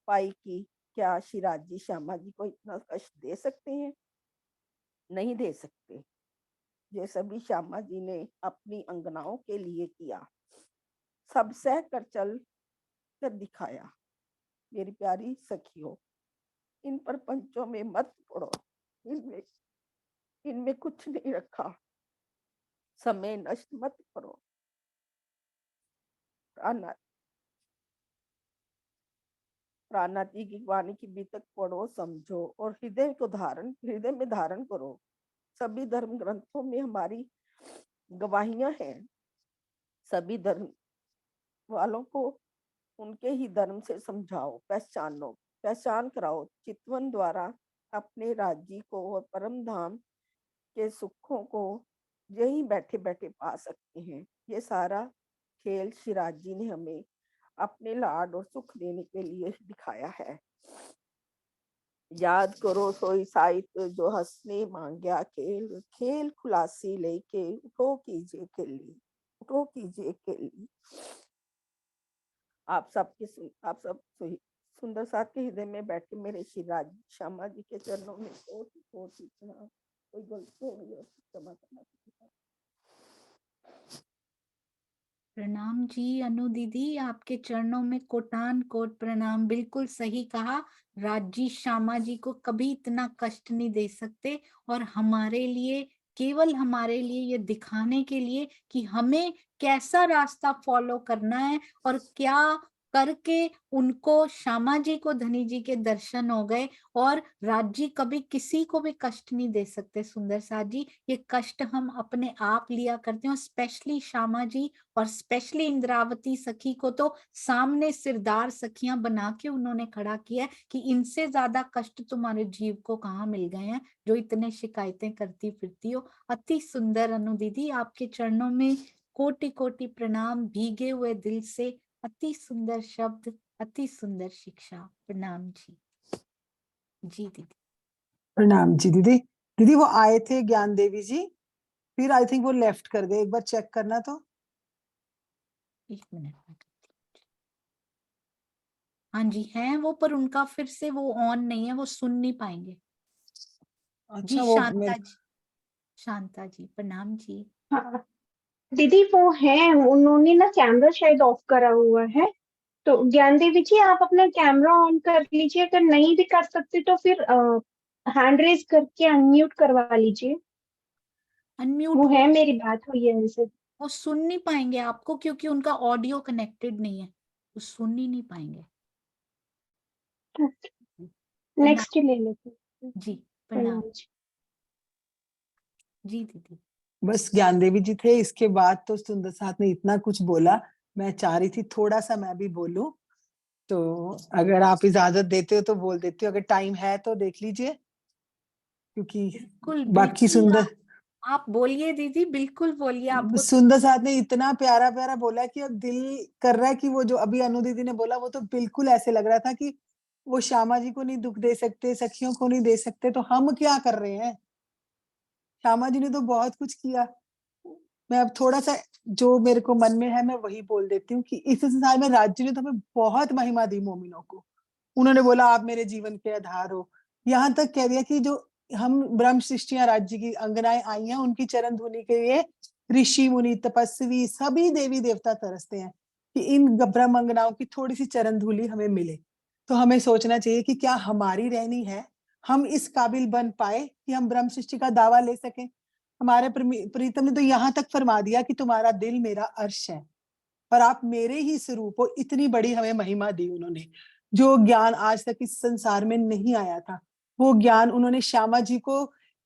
पाई कि क्या शिराज जी श्यामा जी को इतना कष्ट दे सकते हैं? नहीं दे सकते। ये सभी श्यामा जी ने अपनी अंगनाओं के लिए किया, सब सह कर चल कर दिखाया। मेरी प्यारी सखियों, इन पर पंचों में मत पड़ो, इनमें कुछ नहीं रखा। समय नष्ट मत करो। प्राणाति की वाणी की बीतक पढ़ो, समझो और हृदय में धारण करो। सभी धर्म ग्रंथों में हमारी गवाहियां हैं। सभी धर्म वालों को उनके ही धर्म से समझाओ, पहचान कराओ। चितवन द्वारा अपने राज्य को और परम धाम के सुखों को यही बैठे बैठे पा सकते हैं। ये सारा खेल शिराज जी ने हमें अपने लाड और सुख देने के लिए दिखाया है। याद करो सोई साहित्य जो हंसने मांग्या खेल, खेल खुलासी लेके उठो कीजिए खेली, उठो कीजिए खेली। आप सब सुंदर साथ के हृदय में बैठे मेरे श्री राज श्यामा जी के चरणों में कोई गलती हो गई हो क्षमा करना। प्रणाम जी अनु दीदी, आपके चरणों में कोटान कोट प्रणाम। बिल्कुल सही कहा, राजी श्यामा जी को कभी इतना कष्ट नहीं दे सकते, और हमारे लिए, केवल हमारे लिए ये दिखाने के लिए कि हमें कैसा रास्ता फॉलो करना है, और क्या करके उनको, श्यामा जी को धनी जी के दर्शन हो गए। और राजी कभी किसी को भी कष्ट नहीं दे सकते सुंदर साथ जी, ये कष्ट हम अपने आप लिया करते हैं। स्पेशली श्यामा जी और स्पेशली इंद्रावती सखी को तो सामने सिरदार सखियां बना के उन्होंने खड़ा किया कि इनसे ज्यादा कष्ट तुम्हारे जीव को कहाँ मिल गए हैं, जो इतने शिकायतें करती फिरती हो। अति सुंदर अनु दीदी, आपके चरणों में कोटि कोटि प्रणाम, भीगे हुए दिल से। अति सुंदर शब्द, अति सुंदर शिक्षा। प्रणाम जी। जी दीदी। प्रणाम जी दीदी। दीदी वो आए थे ज्ञान देवी जी, फिर आई थिंक वो लेफ्ट कर गए, एक बार चेक करना तो। एक मिनट में करती हूँ। हाँ जी हैं वो, पर उनका फिर से वो ऑन नहीं है, वो सुन नहीं पाएंगे। जी अच्छा वो शांता जी, शांता जी प्रणाम जी। हाँ दीदी वो है, उन्होंने ना कैमरा शायद ऑफ करा हुआ है। तो ज्ञान देवी जी आप अपना कैमरा ऑन कर लीजिए, अगर नहीं भी कर सकते तो फिर हैंड रेज करके अनम्यूट करवा लीजिए। अनम्यूट वो वो है, मेरी बात हुई है उनसे। वो सुन नहीं पाएंगे आपको, क्योंकि उनका ऑडियो कनेक्टेड नहीं है, वो सुन ही नहीं पाएंगे। प्रणाम नेक्स्ट ले लेते हैं। जी। प्रणाम प्रणाम जी। जी दीदी। बस ज्ञान देवी जी थे, इसके बाद तो सुंदर साथ ने इतना कुछ बोला। मैं चाह रही थी थोड़ा सा मैं भी बोलूं, तो अगर आप इजाजत देते हो तो बोल देती हूँ, अगर टाइम है तो देख लीजिए, क्योंकि बिल्कुल बाकी बिल्कुल, सुंदर आप बोलिए दीदी, बिल्कुल बोलिए। आपको सुंदर साथ ने इतना प्यारा प्यारा बोला कि अब दिल कर रहा है कि वो जो अभी अनु दीदी ने बोला वो तो बिल्कुल ऐसे लग रहा था कि वो श्यामा जी को नहीं दुख दे सकते, सखियों को नहीं दे सकते, तो हम क्या कर रहे हैं? श्यामा जी ने तो बहुत कुछ किया। मैं अब थोड़ा सा जो मेरे को मन में है मैं वही बोल देती हूँ कि इस संसार में राज्य ने तो हमें बहुत महिमा दी मोमिनों को। उन्होंने बोला आप मेरे जीवन के आधार हो, यहाँ तक कह दिया कि जो हम ब्रह्म सृष्टियां राज्य की अंगनाएं आई हैं, उनकी चरण धुनी के लिए ऋषि मुनि तपस्वी सभी देवी देवता तरसते हैं कि इन ब्रह्म अंगनाओं की थोड़ी सी चरण धूलि हमें मिले। तो हमें सोचना चाहिए कि क्या हमारी रहनी है, हम इस काबिल बन पाए कि हम ब्रह्म सृष्टि का दावा ले सकें। हमारे प्रीतम ने तो यहाँ तक फरमा दिया कि तुम्हारा दिल मेरा अर्श है और आप मेरे ही स्वरूप हो। इतनी बड़ी हमें महिमा दी उन्होंने, जो ज्ञान आज तक इस संसार में नहीं आया था। वो ज्ञान उन्होंने श्यामा जी को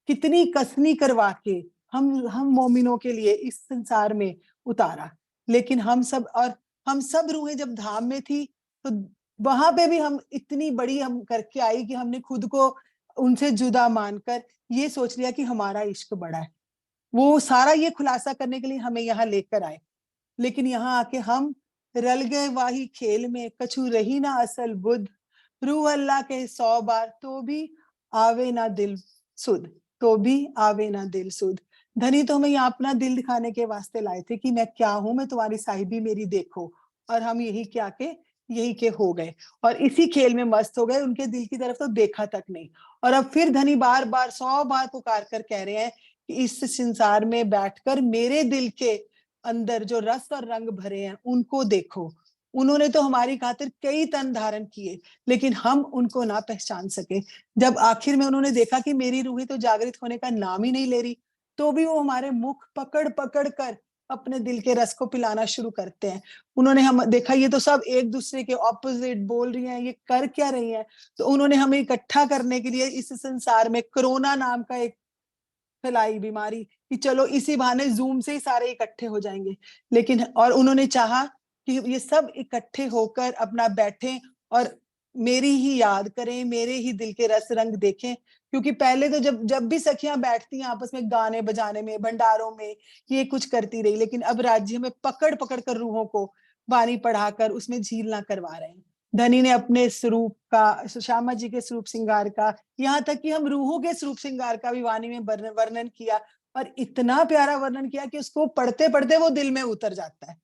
कितनी कसनी करवा के हम मोमिनों के लिए इस संसार में उतारा। लेकिन हम सब रूहें जब धाम में थी तो वहां पे भी हम इतनी बड़ी हम करके आई कि हमने खुद को उनसे जुदा मानकर ये सोच लिया कि हमारा इश्क बड़ा है। वो सारा ये खुलासा करने के लिए हमें यहाँ लेकर आए। लेकिन यहाँ आके हम रल गए वाही खेल में, कछु रही ना असल बुद्ध। रूह अल्लाह के 100 बार तो भी आवे ना दिल सुध, तो भी आवे ना दिल सुध। धनी तो हमें यहाँ अपना दिल दिखाने के वास्ते लाए थे कि मैं क्या हूं, मैं तुम्हारी साहिबी मेरी देखो। और हम यही के हो गए और इसी खेल में मस्त हो गए, उनके दिल की तरफ तो देखा तक नहीं। और अब फिर धनी बार बार 100 बार पुकार कर कह रहे हैं कि इस संसार में बैठकर मेरे दिल के अंदर जो रस और रंग भरे हैं उनको देखो। उन्होंने तो हमारी खातिर कई तन धारण किए, लेकिन हम उनको ना पहचान सके। जब आखिर में उन्होंने देखा कि मेरी रूह तो जागृत होने का नाम ही नहीं ले रही, तो भी वो हमारे मुख पकड़ पकड़ कर अपने दिल के रस को पिलाना शुरू करते हैं। उन्होंने हम देखा ये तो सब एक दूसरे के ऑपोजिट बोल रही हैं, ये कर क्या रही हैं। तो उन्होंने हमें इकट्ठा करने के लिए इस संसार में कोरोना नाम का एक फैलाई बीमारी कि चलो इसी बहाने जूम से ही सारे इकट्ठे हो जाएंगे। लेकिन और उन्होंने चाहा कि ये सब इकट्ठे होकर अपना बैठें और मेरी ही याद करें, मेरे ही दिल के रस रंग देखें। क्योंकि पहले तो जब भी सखियां बैठती हैं आपस में गाने बजाने में, भंडारों में, ये कुछ करती रही। लेकिन अब राज्य में पकड़ पकड़ कर रूहों को वाणी पढ़ाकर उसमें झीलना करवा रहे हैं। धनी ने अपने स्वरूप का, श्यामा जी के स्वरूप श्रृंगार का, यहाँ तक कि हम रूहों के स्वरूप श्रृंगार का भी वाणी में वर्णन किया। और इतना प्यारा वर्णन किया कि उसको पढ़ते पढ़ते वो दिल में उतर जाता है।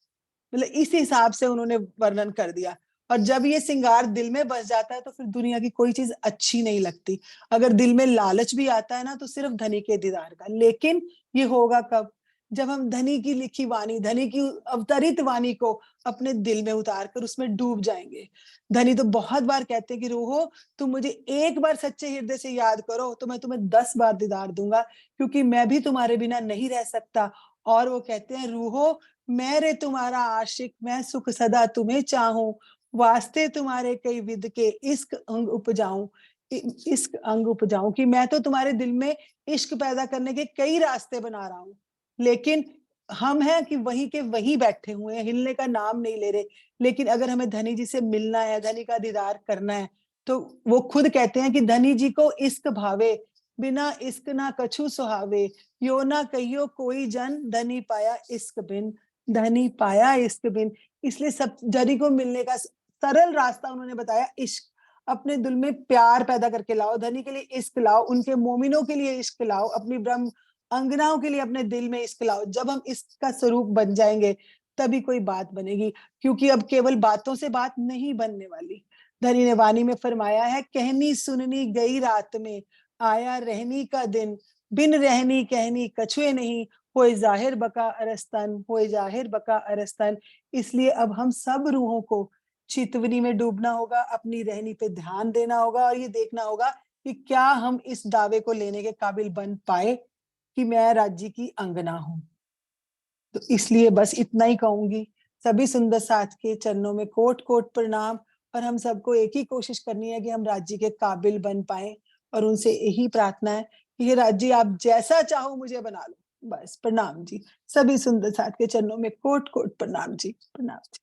मतलब इस हिसाब से उन्होंने वर्णन कर दिया। और जब ये श्रृंगार दिल में बस जाता है तो फिर दुनिया की कोई चीज अच्छी नहीं लगती। अगर दिल में लालच भी आता है ना तो सिर्फ धनी के दीदार का। लेकिन ये होगा कब? जब हम धनी की लिखी वाणी, धनी की अवतरित वाणी को अपने दिल में उतार कर उसमें डूब जाएंगे। धनी तो बहुत बार कहते हैं कि रूहो तुम मुझे एक बार सच्चे हृदय से याद करो तो मैं तुम्हें 10 बार दीदार दूंगा, क्योंकि मैं भी तुम्हारे बिना नहीं रह सकता। और वो कहते हैं रूहो मैं रे तुम्हारा आशिक, मैं सुख सदा तुम्हें चाहूं, वास्ते तुम्हारे कई विद के इश्क अंग उपजाऊं, इश्क अंग उपजाऊं। कि मैं तो तुम्हारे दिल में इश्क पैदा करने के कई रास्ते बना रहा हूं, लेकिन हम हैं कि वहीं के वहीं बैठे हुए हैं, हिलने का नाम नहीं ले रहे। लेकिन अगर हमें धनी जी से मिलना है, धनी का दीदार करना है, तो वो खुद कहते हैं कि धनी जी को इश्क भावे, बिना इश्क ना कछु सुहावे, यो ना कहियो कोई जन, धनी पाया इश्क बिन, धनी पाया इश्क बिन। इसलिए सब धनी को मिलने का सरल रास्ता उन्होंने बताया, इश्क। अपने दिल में प्यार पैदा करके लाओ, धनी के लिए इश्क लाओ, उनके मोमिनों के लिए इश्क लाओ, अपनी ब्रह्म अंगनाओं के लिए अपने दिल में इश्क लाओ। जब हम इसका स्वरूप बन जाएंगे तभी कोई बात बनेगी, क्योंकि अब केवल बातों से बात नहीं बनने वाली। धनी ने वाणी में फरमाया है, कहनी सुननी गई रात में, आया रहनी का दिन, बिन रहनी कहनी कछुए नहीं, होए जाहिर बका अरस्तन, होए जाहिर बका अरस्तन। इसलिए अब हम सब रूहों को चितवनी में डूबना होगा, अपनी रहनी पे ध्यान देना होगा और ये देखना होगा कि क्या हम इस दावे को लेने के काबिल बन पाए कि मैं राज्य की अंगना हूं। तो इसलिए बस इतना ही कहूंगी। सभी सुंदर साथ के चरणों में कोट कोट प्रणाम। और हम सबको एक ही कोशिश करनी है कि हम राज्य के काबिल बन पाए, और उनसे यही प्रार्थना है कि ये राज्य आप जैसा चाहो मुझे बना लो। बस प्रणाम जी। सभी सुंदर साथ के चरणों में कोट कोट प्रणाम जी, प्रणाम जी।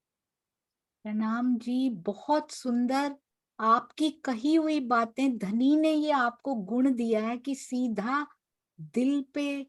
प्रणाम जी। बहुत सुंदर आपकी कही हुई बातें। धनी ने ये आपको गुण दिया है कि सीधा दिल पे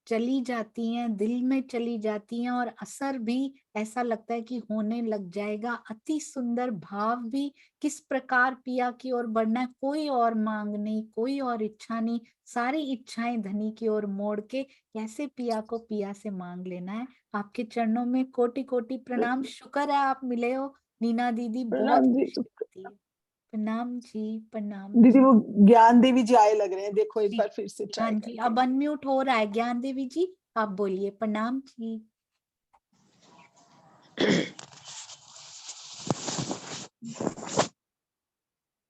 चली जाती हैं, दिल में चली जाती हैं, और असर भी ऐसा लगता है कि होने लग जाएगा। अति सुंदर भाव भी, किस प्रकार पिया की ओर बढ़ना है, कोई और मांग नहीं, कोई और इच्छा नहीं, सारी इच्छाएं धनी की ओर मोड़ के कैसे पिया को पिया से मांग लेना है। आपके चरणों में कोटि कोटि प्रणाम। शुक्र है आप मिले हो नीना दीदी, बहुत प्रणाम जी। खुशी होती है। प्रणाम जी, प्रणाम दीदी जी। वो ज्ञान देवी जी आए लग रहे हैं, देखो एक जी, बार फिर से हाँ ट्राई जी, करके। अब अनम्यूट हो रहा है। ज्ञान देवी जी आप बोलिए। प्रणाम जी।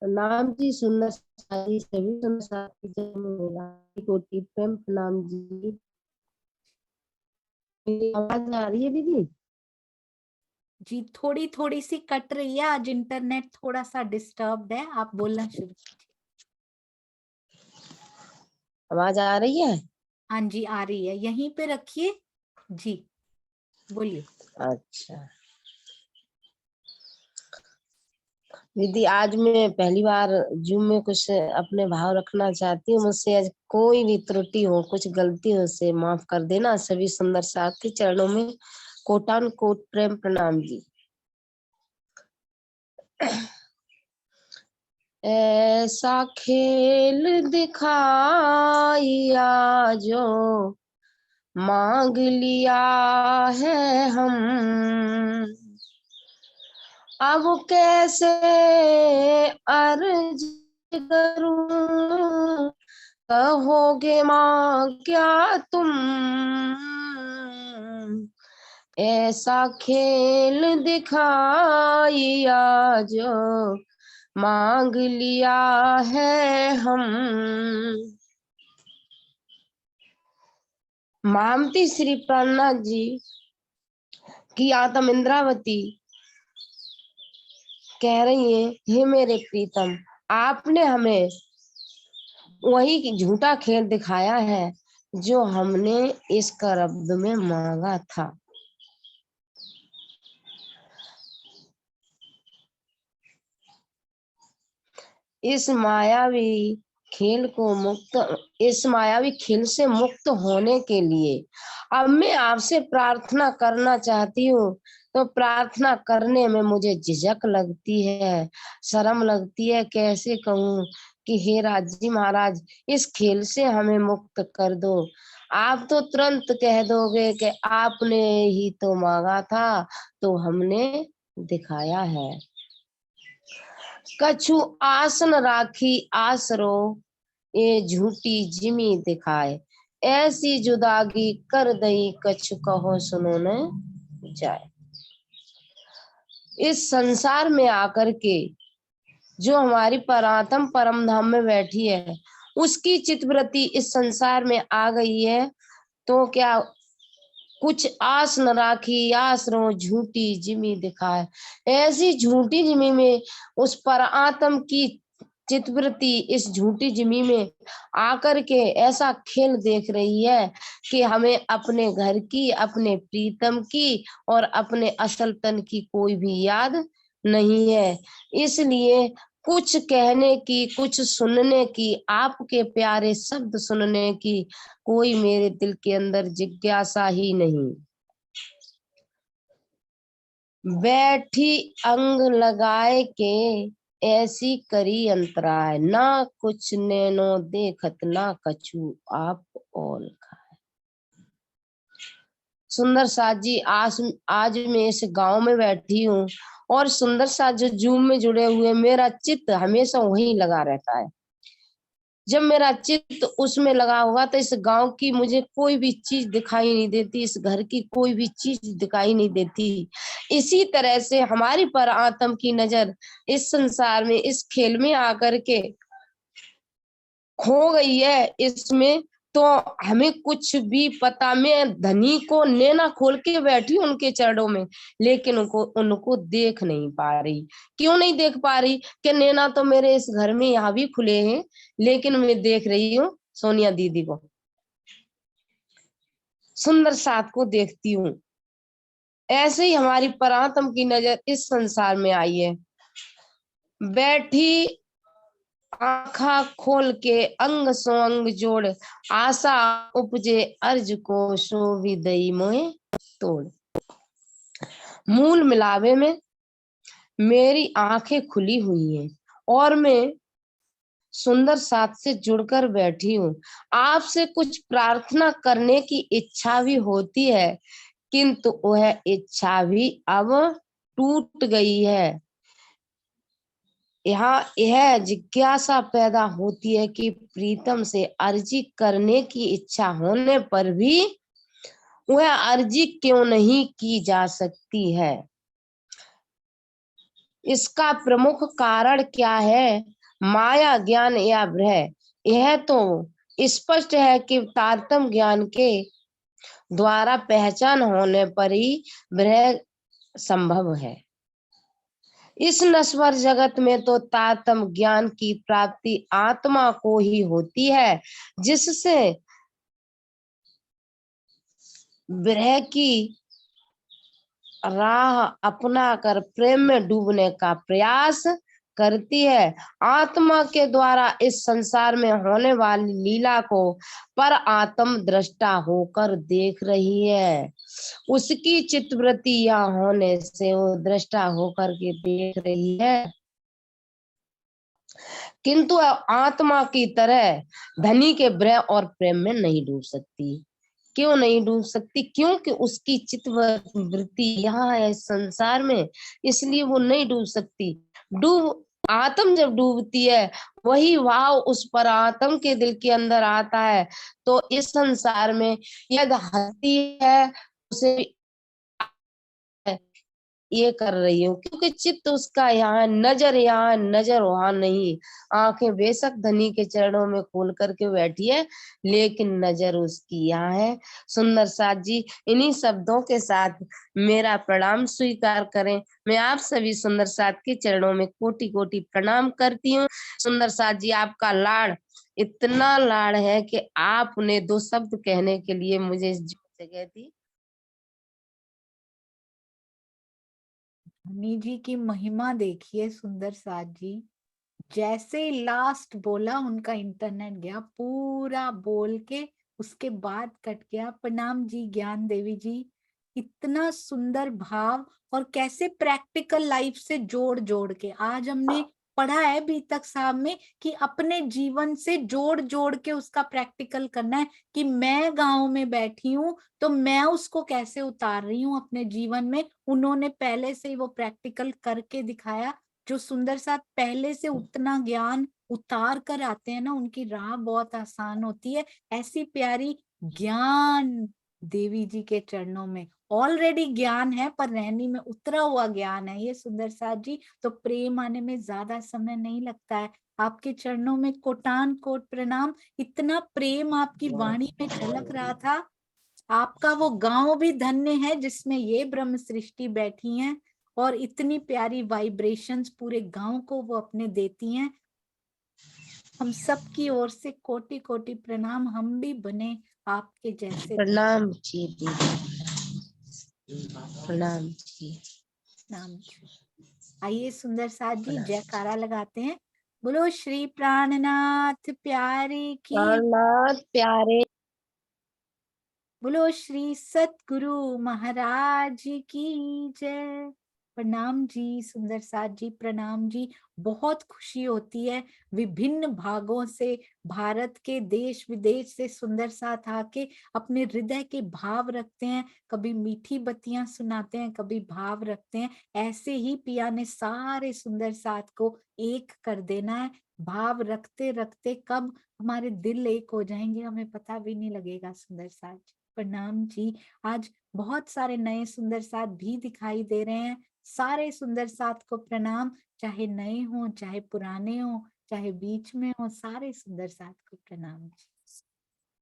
प्रणाम जी, सुंदर आदि सभी संसार की जन्म कोटि प्रेम प्रणाम जी। मेरी आवाज आ रही है दीदी? जी थोड़ी थोड़ी सी कट रही है, आज इंटरनेट थोड़ा सा डिस्टर्ब्ड है, आप बोलना शुरू कीजिए। आवाज आ रही है? हाँ जी आ रही है, यहीं पे रखिए जी, बोलिए। अच्छा दीदी, आज मैं पहली बार जूम में कुछ अपने भाव रखना चाहती हूँ। मुझसे आज कोई भी त्रुटि हो, कुछ गलती हो, उसे माफ कर देना। सभी सुंदर साथी चरणों में कोटान कोट प्रेम प्रणाम जी। ऐसा खेल दिखाया जो मांग लिया है हम, अब कैसे अर्ज करूं, कहोगे माँ क्या तुम। ऐसा खेल दिखाया जो मांग लिया है हम। मामती श्री प्राणनाथ जी की आत्म इंद्रावती कह रही है, हे मेरे प्रीतम, आपने हमें वही झूठा खेल दिखाया है जो हमने इस करब्द में मांगा था। इस मायावी खेल से मुक्त होने के लिए अब मैं आपसे प्रार्थना करना चाहती हूँ। तो प्रार्थना करने में मुझे झिझक लगती है, शर्म लगती है। कैसे कहूँ कि हे राजी महाराज, इस खेल से हमें मुक्त कर दो। आप तो तुरंत कह दोगे कि आपने ही तो मांगा था, तो हमने दिखाया है। कछु आसन राखी आसरो, ये झूठी जिमी दिखाए, ऐसी जुदागी कर दई कछु कहो सुनो न जाए। इस संसार में आकर के जो हमारी परात्म परम धाम में बैठी है, उसकी चित्तवृत्ति इस संसार में आ गई है, तो क्या कुछ आस न राखी आसरो झूठी जिमी दिखाए। ऐसी झूठी जिमी में उस परात्म की चित्तवृत्ति इस झूठी जिमी में आकर के ऐसा खेल देख रही है कि हमें अपने घर की, अपने प्रीतम की और अपने असल तन की कोई भी याद नहीं है। इसलिए कुछ कहने की, कुछ सुनने की, आपके प्यारे शब्द सुनने की कोई मेरे दिल के अंदर जिज्ञासा ही नहीं। बैठी अंग लगाए के ऐसी करी अंतराय, ना कुछ नैनो देखत ना कछु आप और खाए। सुंदर साथ जी, आज मैं इस गांव में बैठी हूँ और सुंदर साथ जो जूम में जुड़े हुए, मेरा चित्त हमेशा वहीं लगा रहता है। जब मेरा चित्त उसमें लगा होगा तो इस गांव की मुझे कोई भी चीज दिखाई नहीं देती, इस घर की कोई भी चीज दिखाई नहीं देती। इसी तरह से हमारी परात्म की नजर इस संसार में, इस खेल में आकर के खो गई है इसमें। तो हमें कुछ भी पता, मैं धनी को नैना खोल के बैठी उनके चरणों में, लेकिन उनको देख नहीं पा रही। क्यों नहीं देख पा रही? कि नैना तो मेरे इस घर में यहाँ भी खुले हैं, लेकिन मैं देख रही हूँ सोनिया दीदी को, सुंदर साथ को देखती हूँ। ऐसे ही हमारी परात्म की नजर इस संसार में आई है। बैठी आँखा खोल के अंग सो अंग जोड़, आशा उपजे अर्ज को सो विदई मोहे तोड़। मूल मिलावे में मेरी आंखें खुली हुई हैं और मैं सुंदर साथ से जुड़कर बैठी हूँ। आपसे कुछ प्रार्थना करने की इच्छा भी होती है, किंतु वह इच्छा भी अब टूट गई है। यहाँ यह जिज्ञासा पैदा होती है कि प्रीतम से अर्जी करने की इच्छा होने पर भी वह अर्जी क्यों नहीं की जा सकती है। इसका प्रमुख कारण क्या है? माया ज्ञान या भ्रह, यह तो स्पष्ट है कि तारतम्य ज्ञान के द्वारा पहचान होने पर ही भ्रह संभव है। इस नश्वर जगत में तो तारतम्य ज्ञान की प्राप्ति आत्मा को ही होती है, जिससे भ्रह की राह अपना कर प्रेम में डूबने का प्रयास करती है। आत्मा के द्वारा इस संसार में होने वाली लीला को पर आत्म दृष्टा होकर देख रही है। उसकी चित्तवृत्ति यहाँ होने से वो दृष्टा होकर के देख रही है, किंतु आत्मा की तरह धनी के भ्रह और प्रेम में नहीं डूब सकती। क्यों नहीं डूब सकती? क्योंकि उसकी चित्तवृत्ति यहाँ है संसार में, इसलिए वो नहीं डूब सकती। आत्म जब डूबती है, वही भाव उस पर आत्म के दिल के अंदर आता है, तो इस संसार में यदि हंसती है उसे ये कर रही हूँ, क्योंकि चित्त उसका यहाँ नजर वहां नहीं। आंखें बेशक धनी के चरणों में खोल करके बैठी है, लेकिन नजर उसकी यहाँ है। सुंदर साथ जी, इन्हीं शब्दों के साथ मेरा प्रणाम स्वीकार करें। मैं आप सभी सुंदर साथ के चरणों में कोटि कोटि प्रणाम करती हूँ। सुंदर साथ जी, आपका लाड़ इतना लाड़ है कि आपने दो शब्द कहने के लिए मुझे इस जगह दी। धनी जी की महिमा देखिए सुंदर साथ जी, जैसे लास्ट बोला उनका इंटरनेट गया, पूरा बोल के उसके बाद कट गया। प्रणाम जी ज्ञान देवी जी, इतना सुंदर भाव और कैसे प्रैक्टिकल लाइफ से जोड़ जोड़ के आज हमने पढ़ा है बीतक साहब में कि अपने जीवन से जोड़ जोड़ के उसका प्रैक्टिकल करना है कि मैं गांव में बैठी हूँ तो मैं उसको कैसे उतार रही हूँ अपने जीवन में। उन्होंने पहले से ही वो प्रैक्टिकल करके दिखाया। जो सुंदर साथ पहले से उतना ज्ञान उतार कर आते हैं ना, उनकी राह बहुत आसान होती है। ऐसी प्यारी ज्ञान देवी जी के चरणों में ऑलरेडी ज्ञान है, पर रहनी में उतरा हुआ ज्ञान है ये सुंदर साथ जी। तो प्रेम आने में ज्यादा समय नहीं लगता है। आपके चरणों में कोटान कोट प्रणाम। इतना प्रेम आपकी वाणी में झलक रहा था। आपका वो गांव भी धन्य है जिसमें ये ब्रह्म सृष्टि बैठी है, और इतनी प्यारी वाइब्रेशंस पूरे गांव को वो अपने देती हैं। हम सब की ओर से कोटि कोटि प्रणाम। हम भी बने आपके जैसे। प्रणाम जी दीदी, प्रणाम जी। नाम आइए सुंदर साथ जी जयकारा लगाते हैं। बोलो श्री प्राणनाथ प्यारे की, प्राणनाथ प्यारे, बोलो श्री सतगुरु महाराज की जय। प्रणाम जी सुंदर साथ जी, प्रणाम जी। बहुत खुशी होती है विभिन्न भागों से, भारत के देश विदेश से सुंदर साथ आके अपने हृदय के भाव रखते हैं। कभी मीठी बत्तियां सुनाते हैं, कभी भाव रखते हैं। ऐसे ही पिया ने सारे सुंदर साथ को एक कर देना है। भाव रखते रखते कब हमारे दिल एक हो जाएंगे हमें पता भी नहीं लगेगा सुंदर साथ। प्रणाम जी। आज बहुत सारे नए सुंदर साथ भी दिखाई दे रहे हैं। सारे सुंदर साथ को प्रणाम, चाहे नए हो चाहे पुराने हो चाहे बीच में हो, सारे सुंदर साथ को प्रणाम जी।